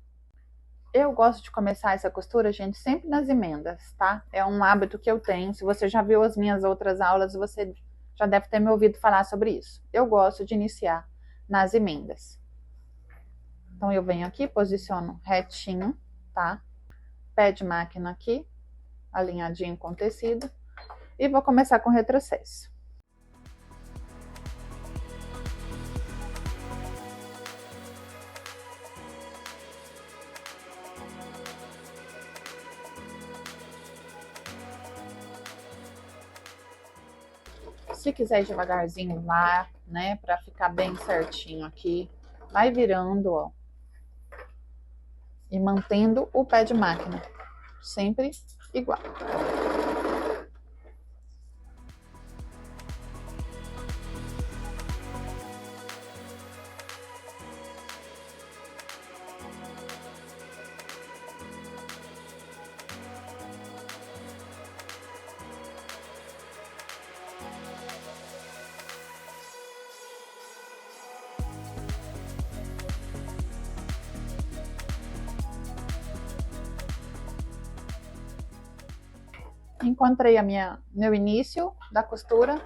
Eu gosto de começar essa costura, gente, sempre nas emendas, tá? É um hábito que eu tenho. Se você já viu as minhas outras aulas, você já deve ter me ouvido falar sobre isso. Eu gosto de iniciar nas emendas. Então, eu venho aqui, posiciono retinho, tá? Pé de máquina aqui, alinhadinho com o tecido. E vou começar com retrocesso. Se quiser ir devagarzinho lá, né, pra ficar bem certinho aqui, vai virando, ó. E mantendo o pé de máquina, sempre igual. Encontrei meu início da costura,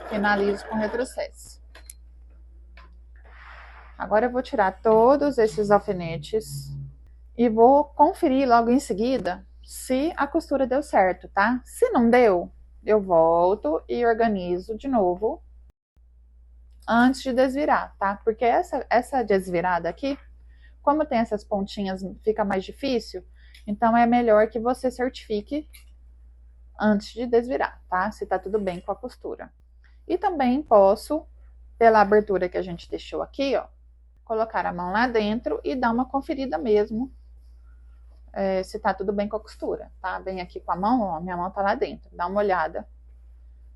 finalizo com retrocesso. Agora eu vou tirar todos esses alfinetes e vou conferir logo em seguida se a costura deu certo, tá? Se não deu, eu volto e organizo de novo antes de desvirar, tá? Porque essa desvirada aqui, como tem essas pontinhas, fica mais difícil. Então, é melhor que você certifique antes de desvirar, tá? Se tá tudo bem com a costura. E também posso, pela abertura que a gente deixou aqui, ó, colocar a mão lá dentro e dar uma conferida mesmo se tá tudo bem com a costura, tá? Vem aqui com a mão, ó, minha mão tá lá dentro, dá uma olhada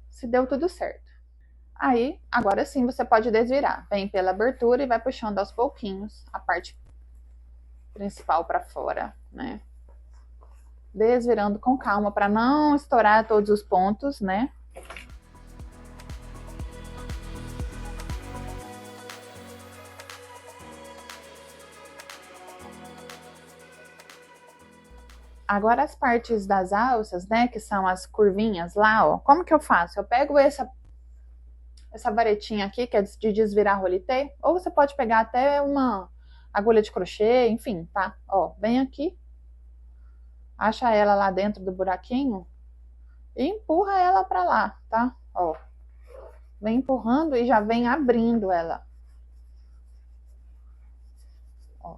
se deu tudo certo. Aí, agora sim, você pode desvirar. Vem pela abertura e vai puxando aos pouquinhos a parte principal para fora, né? Desvirando com calma para não estourar todos os pontos, né? Agora as partes das alças, né, que são as curvinhas lá, ó. Como que eu faço? Eu pego essa varetinha aqui, que é de desvirar rolitê, ou você pode pegar até uma agulha de crochê, enfim, tá? Ó, vem aqui, acha ela lá dentro do buraquinho e empurra ela pra lá, tá? Ó, vem empurrando e já vem abrindo ela. Ó.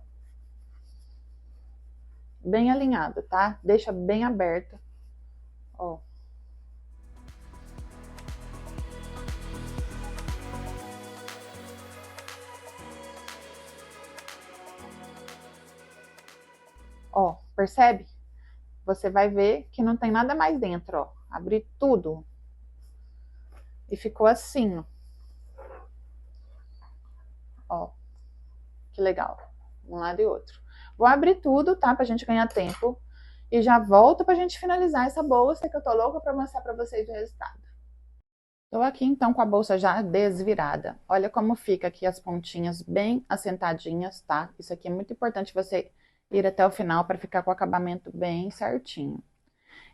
Bem alinhado, tá? Deixa bem aberto. Ó. Ó, percebe? Você vai ver que não tem nada mais dentro, ó. Abri tudo. E ficou assim, ó. Ó, que legal. Um lado e outro. Vou abrir tudo, tá? Pra gente ganhar tempo. E já volto pra gente finalizar essa bolsa, que eu tô louca pra mostrar pra vocês o resultado. Tô aqui então com a bolsa já desvirada. Olha como fica aqui as pontinhas bem assentadinhas, tá? Isso aqui é muito importante você ir até o final para ficar com o acabamento bem certinho.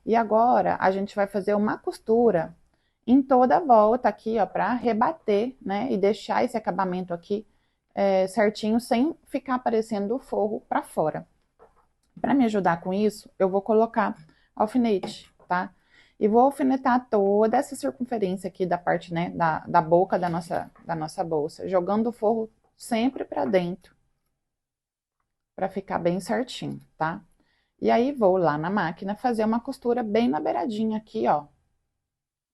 E agora a gente vai fazer uma costura em toda a volta aqui, ó, para rebater, né? E deixar esse acabamento aqui certinho, sem ficar aparecendo o forro para fora. Para me ajudar com isso, eu vou colocar alfinete, tá? E vou alfinetar toda essa circunferência aqui da parte, né, da boca da nossa bolsa, jogando o forro sempre para dentro, para ficar bem certinho, tá? E aí vou lá na máquina fazer uma costura bem na beiradinha aqui, ó,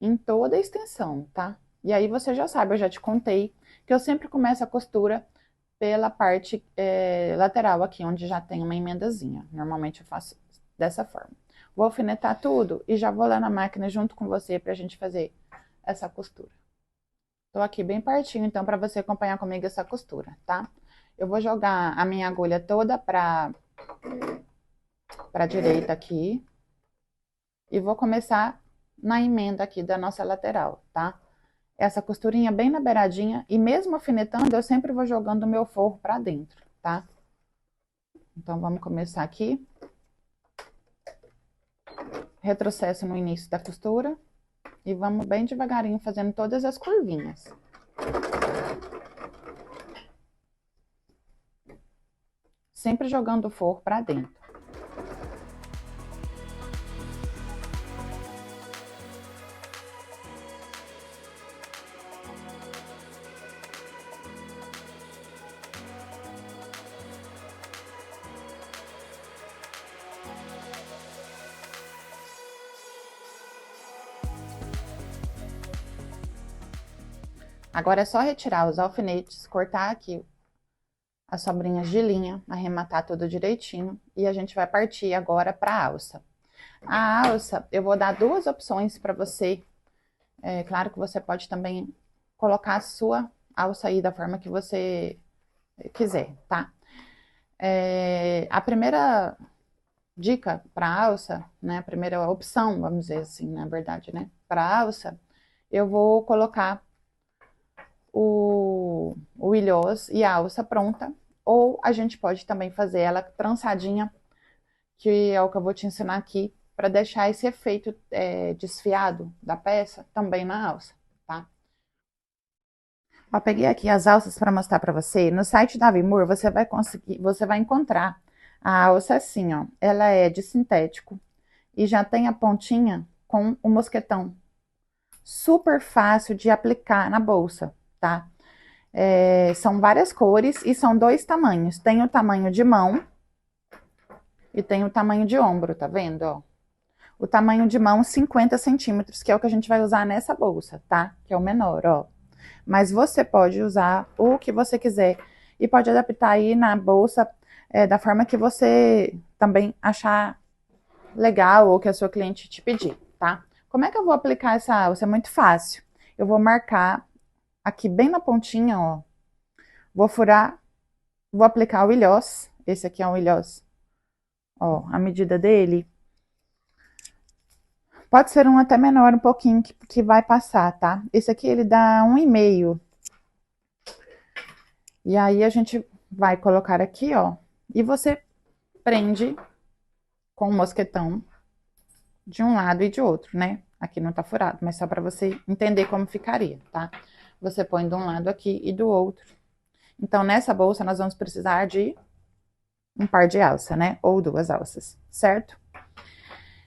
em toda a extensão, tá? E aí você já sabe, eu já te contei que eu sempre começo a costura pela parte lateral aqui, onde já tem uma emendazinha. Normalmente eu faço dessa forma. Vou alfinetar tudo e já vou lá na máquina junto com você pra gente fazer essa costura. Tô aqui bem pertinho, então, pra você acompanhar comigo essa costura, tá? Eu vou jogar a minha agulha toda pra direita aqui e vou começar na emenda aqui da nossa lateral, tá? Essa costurinha bem na beiradinha, e mesmo alfinetando, eu sempre vou jogando o meu forro pra dentro, tá? Então, vamos começar aqui. Retrocesso no início da costura. E vamos bem devagarinho fazendo todas as curvinhas. Sempre jogando o forro pra dentro. Agora é só retirar os alfinetes, cortar aqui as sobrinhas de linha, arrematar tudo direitinho e a gente vai partir agora para a alça. A alça, eu vou dar duas opções para você. É claro que você pode também colocar a sua alça aí da forma que você quiser, tá? A primeira dica para a alça, né? A primeira opção, vamos dizer assim, na verdade, né? Para a alça, eu vou colocar o ilhós e a alça pronta, ou a gente pode também fazer ela trançadinha, que é o que eu vou te ensinar aqui, para deixar esse efeito desfiado da peça também na alça, tá? Ó, peguei aqui as alças para mostrar para você. No site da Vimur você vai encontrar a alça assim, ó. Ela é de sintético e já tem a pontinha com o mosquetão. Super fácil de aplicar na bolsa, tá? São várias cores e são dois tamanhos. Tem o tamanho de mão e tem o tamanho de ombro, tá vendo, ó? O tamanho de mão, 50 centímetros, que é o que a gente vai usar nessa bolsa, tá? Que é o menor, ó. Mas você pode usar o que você quiser e pode adaptar aí na bolsa da forma que você também achar legal ou que a sua cliente te pedir, tá? Como é que eu vou aplicar essa alça? É muito fácil. Eu vou marcar aqui bem na pontinha, ó. Vou furar, vou aplicar o ilhós. Esse aqui é um ilhós. Ó, a medida dele pode ser um até menor um pouquinho que vai passar, tá? Esse aqui ele dá 1,5. E aí a gente vai colocar aqui, ó. E você prende com o mosquetão de um lado e de outro, né? Aqui não tá furado, mas só para você entender como ficaria, tá? Você põe de um lado aqui e do outro. Então, nessa bolsa, nós vamos precisar de um par de alça, né? Ou 2 alças, certo?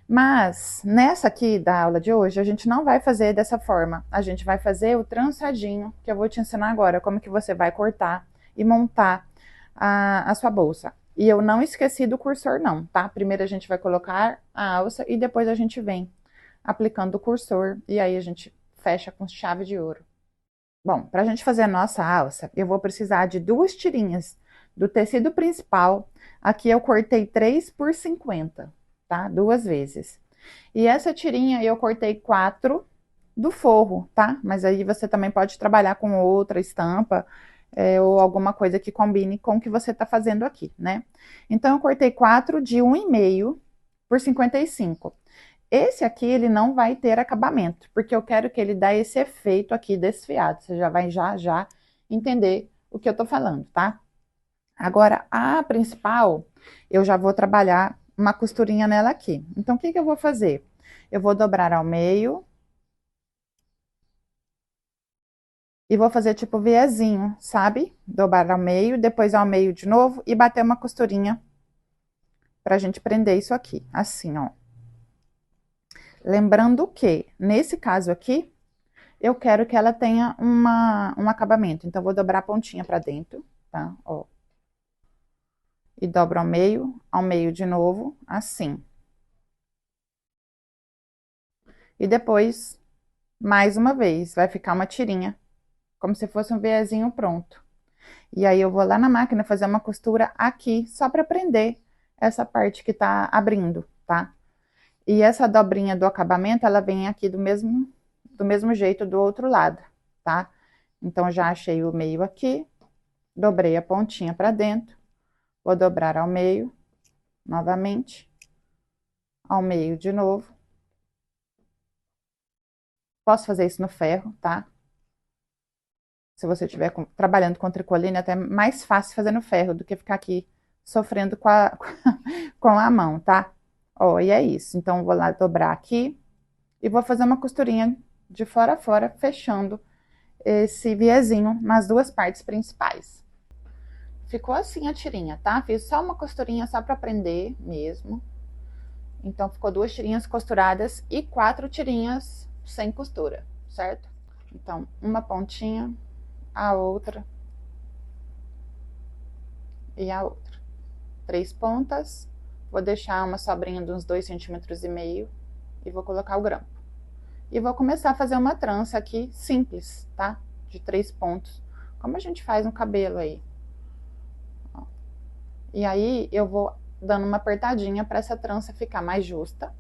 Mas, nessa aqui da aula de hoje, a gente não vai fazer dessa forma. A gente vai fazer o trançadinho, que eu vou te ensinar agora, como que você vai cortar e montar a sua bolsa. E eu não esqueci do cursor não, tá? Primeiro a gente vai colocar a alça e depois a gente vem aplicando o cursor. E aí a gente fecha com chave de ouro. Bom, para a gente fazer a nossa alça, eu vou precisar de 2 tirinhas do tecido principal. Aqui eu cortei 3 por 50, tá? 2 vezes. E essa tirinha eu cortei 4 do forro, tá? Mas aí você também pode trabalhar com outra estampa, ou alguma coisa que combine com o que você tá fazendo aqui, né? Então, eu cortei 4 de 1,5 por 55. Esse aqui, ele não vai ter acabamento, porque eu quero que ele dê esse efeito aqui desfiado. Você já vai já entender o que eu tô falando, tá? Agora, a principal, eu já vou trabalhar uma costurinha nela aqui. Então, o que que eu vou fazer? Eu vou dobrar ao meio. E vou fazer tipo viezinho, sabe? Dobrar ao meio, depois ao meio de novo e bater uma costurinha pra gente prender isso aqui, assim, ó. Lembrando que, nesse caso aqui, eu quero que ela tenha um acabamento. Então, vou dobrar a pontinha pra dentro, tá? Ó. E dobro ao meio de novo, assim. E depois, mais uma vez, vai ficar uma tirinha, como se fosse um viezinho pronto. E aí, eu vou lá na máquina fazer uma costura aqui, só pra prender essa parte que tá abrindo, tá? E essa dobrinha do acabamento, ela vem aqui do mesmo jeito do outro lado, tá? Então, já achei o meio aqui, dobrei a pontinha pra dentro, vou dobrar ao meio, novamente, ao meio de novo. Posso fazer isso no ferro, tá? Se você estiver trabalhando com tricoline, é até mais fácil fazer no ferro do que ficar aqui sofrendo com a mão, tá? Ó, e é isso. Então, vou lá dobrar aqui e vou fazer uma costurinha de fora a fora, fechando esse viezinho nas 2 partes principais. Ficou assim a tirinha, tá? Fiz só uma costurinha só pra prender mesmo. Então, ficou 2 tirinhas costuradas e 4 tirinhas sem costura, certo? Então, uma pontinha, a outra e a outra. 3 pontas. Vou deixar uma sobrinha de uns 2,5 cm e vou colocar o grampo. E vou começar a fazer uma trança aqui simples, tá? De 3 pontos, como a gente faz no cabelo aí. Ó. E aí, eu vou dando uma apertadinha para essa trança ficar mais justa.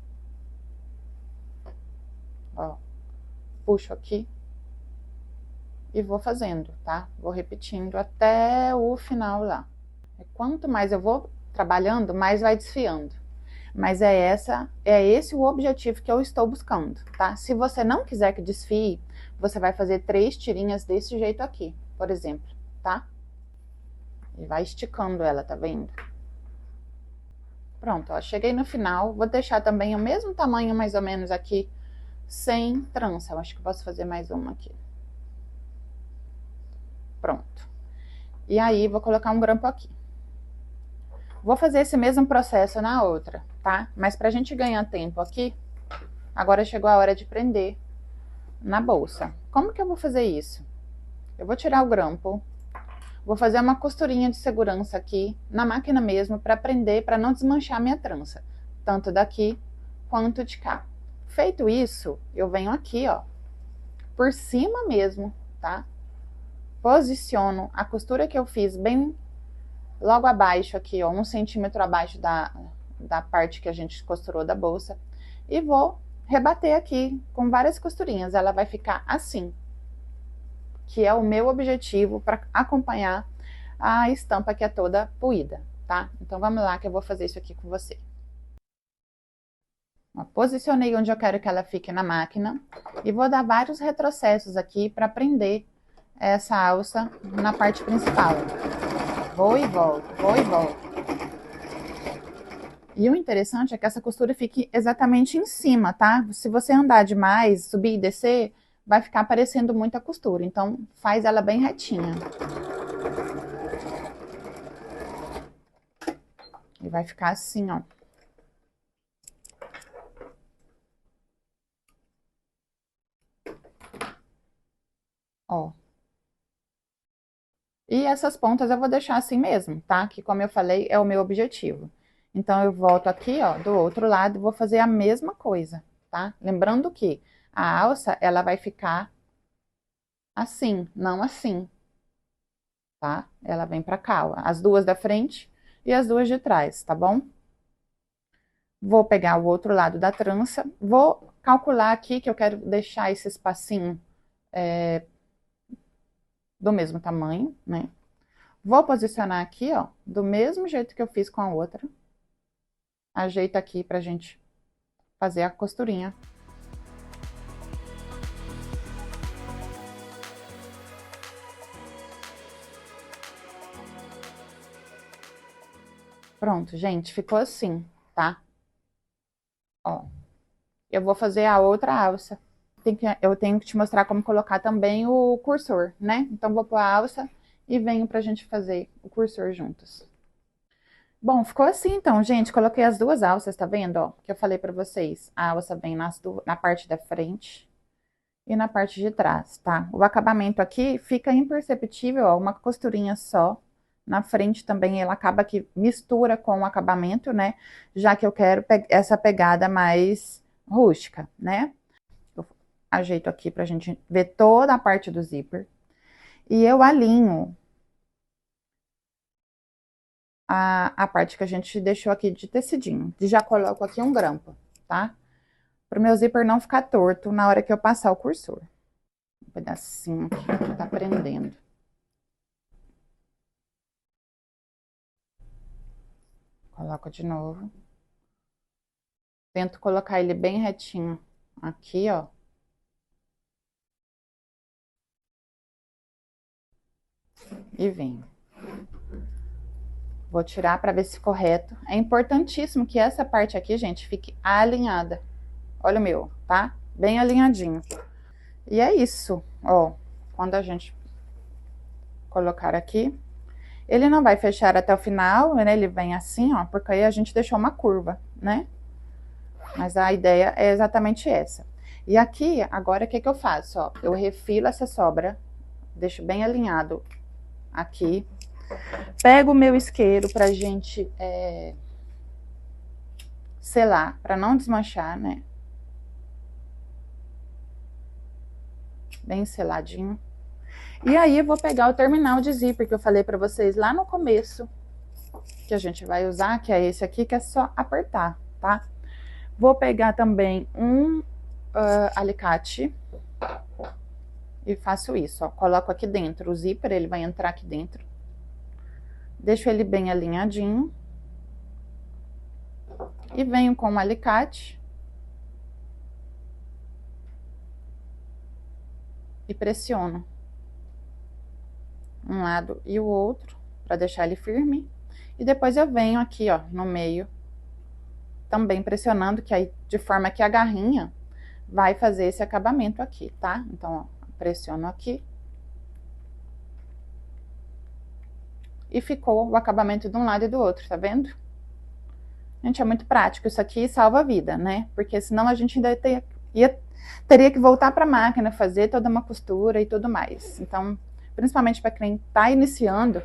Ó, puxo aqui e vou fazendo, tá? Vou repetindo até o final lá. Quanto mais eu vou trabalhando, mais vai desfiando. Mas é esse o objetivo que eu estou buscando, tá? Se você não quiser que desfie, você vai fazer 3 tirinhas desse jeito aqui, por exemplo, tá? E vai esticando ela, tá vendo? Pronto, ó, cheguei no final. Vou deixar também o mesmo tamanho, mais ou menos, aqui, sem trança. Eu acho que posso fazer mais uma aqui. Pronto. E aí, vou colocar um grampo aqui. Vou fazer esse mesmo processo na outra, tá? Mas pra gente ganhar tempo aqui, agora chegou a hora de prender na bolsa. Como que eu vou fazer isso? Eu vou tirar o grampo, vou fazer uma costurinha de segurança aqui, na máquina mesmo, pra prender, pra não desmanchar a minha trança. Tanto daqui, quanto de cá. Feito isso, eu venho aqui, ó, por cima mesmo, tá? Posiciono a costura que eu fiz bem logo abaixo aqui, ó, 1 centímetro abaixo da parte que a gente costurou da bolsa. E vou rebater aqui com várias costurinhas. Ela vai ficar assim, que é o meu objetivo para acompanhar a estampa que é toda puída, tá? Então vamos lá que eu vou fazer isso aqui com você. Ó, posicionei onde eu quero que ela fique na máquina e vou dar vários retrocessos aqui para prender essa alça na parte principal. Vou e volto, vou e volto. E o interessante é que essa costura fique exatamente em cima, tá? Se você andar demais, subir e descer, vai ficar aparecendo muita costura. Então, faz ela bem retinha. E vai ficar assim, ó. Ó. E essas pontas eu vou deixar assim mesmo, tá? Que como eu falei, é o meu objetivo. Então, eu volto aqui, ó, do outro lado e vou fazer a mesma coisa, tá? Lembrando que a alça, ela vai ficar assim, não assim, tá? Ela vem pra cá, ó, as duas da frente e as duas de trás, tá bom? Vou pegar o outro lado da trança, vou calcular aqui que eu quero deixar esse espacinho do mesmo tamanho, né? Vou posicionar aqui, ó, do mesmo jeito que eu fiz com a outra. Ajeita aqui pra gente fazer a costurinha. Pronto, gente, ficou assim, tá? Ó, eu vou fazer a outra alça. Eu tenho que te mostrar como colocar também o cursor, né? Então, vou pôr a alça e venho pra gente fazer o cursor juntos. Bom, ficou assim então, gente. Coloquei as duas alças, tá vendo, ó? Que eu falei pra vocês. A alça vem na parte da frente e na parte de trás, tá? O acabamento aqui fica imperceptível, ó, uma costurinha só. Na frente também ela acaba que mistura com o acabamento, né? Já que eu quero essa pegada mais rústica, né? Eu ajeito aqui pra gente ver toda a parte do zíper. E eu alinho a parte que a gente deixou aqui de tecidinho. E já coloco aqui um grampo, tá? Para o meu zíper não ficar torto na hora que eu passar o cursor. Um pedacinho aqui que tá prendendo. Coloco de novo. Tento colocar ele bem retinho aqui, ó. E venho. Vou tirar para ver se ficou reto. É importantíssimo que essa parte aqui, gente, fique alinhada. Olha o meu, tá? Bem alinhadinho. E é isso, ó. Quando a gente colocar aqui, ele não vai fechar até o final, né? Ele vem assim, ó, porque aí a gente deixou uma curva, né? Mas a ideia é exatamente essa. E aqui, agora, o que que eu faço, ó? Eu refilo essa sobra, deixo bem alinhado aqui. Pego o meu isqueiro pra gente selar, pra não desmanchar, né? Bem seladinho. E aí, eu vou pegar o terminal de zíper que eu falei pra vocês lá no começo, que a gente vai usar, que é esse aqui, que é só apertar, tá? Vou pegar também um alicate e faço isso, ó. Coloco aqui dentro o zíper, ele vai entrar aqui dentro. Deixo ele bem alinhadinho. E venho com o alicate. E pressiono um lado e o outro, para deixar ele firme. E depois eu venho aqui, ó, no meio, também pressionando, que aí, de forma que a garrinha vai fazer esse acabamento aqui, tá? Então, ó, pressiono aqui. E ficou o acabamento de um lado e do outro, tá vendo? Gente, é muito prático isso aqui, salva a vida, né? Porque senão a gente ainda teria que voltar para a máquina, fazer toda uma costura e tudo mais. Então, principalmente para quem tá iniciando,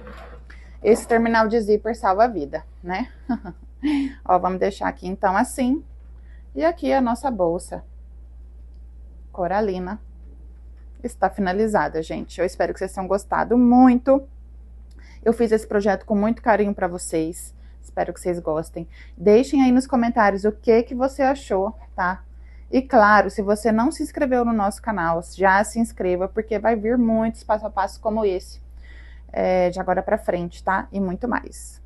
esse terminal de zíper salva a vida, né? Ó, vamos deixar aqui então assim. E aqui a nossa bolsa coralina está finalizada, gente. Eu espero que vocês tenham gostado muito. Eu fiz esse projeto com muito carinho para vocês. Espero que vocês gostem. Deixem aí nos comentários o que você achou, tá? E claro, se você não se inscreveu no nosso canal, já se inscreva, porque vai vir muitos passo a passo como esse, de agora pra frente, tá? E muito mais.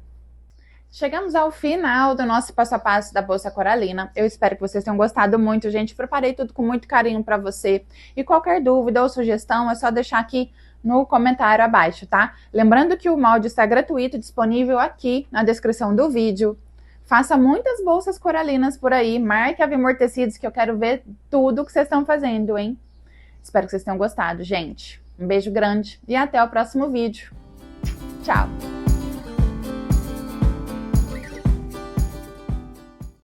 Chegamos ao final do nosso passo a passo da bolsa coralina. Eu espero que vocês tenham gostado muito, gente. Preparei tudo com muito carinho para você. E qualquer dúvida ou sugestão é só deixar aqui no comentário abaixo, tá? Lembrando que o molde está gratuito, disponível aqui na descrição do vídeo. Faça muitas bolsas coralinas por aí. Marque a Vimor Tecidos, que eu quero ver tudo que vocês estão fazendo, hein? Espero que vocês tenham gostado, gente. Um beijo grande e até o próximo vídeo. Tchau!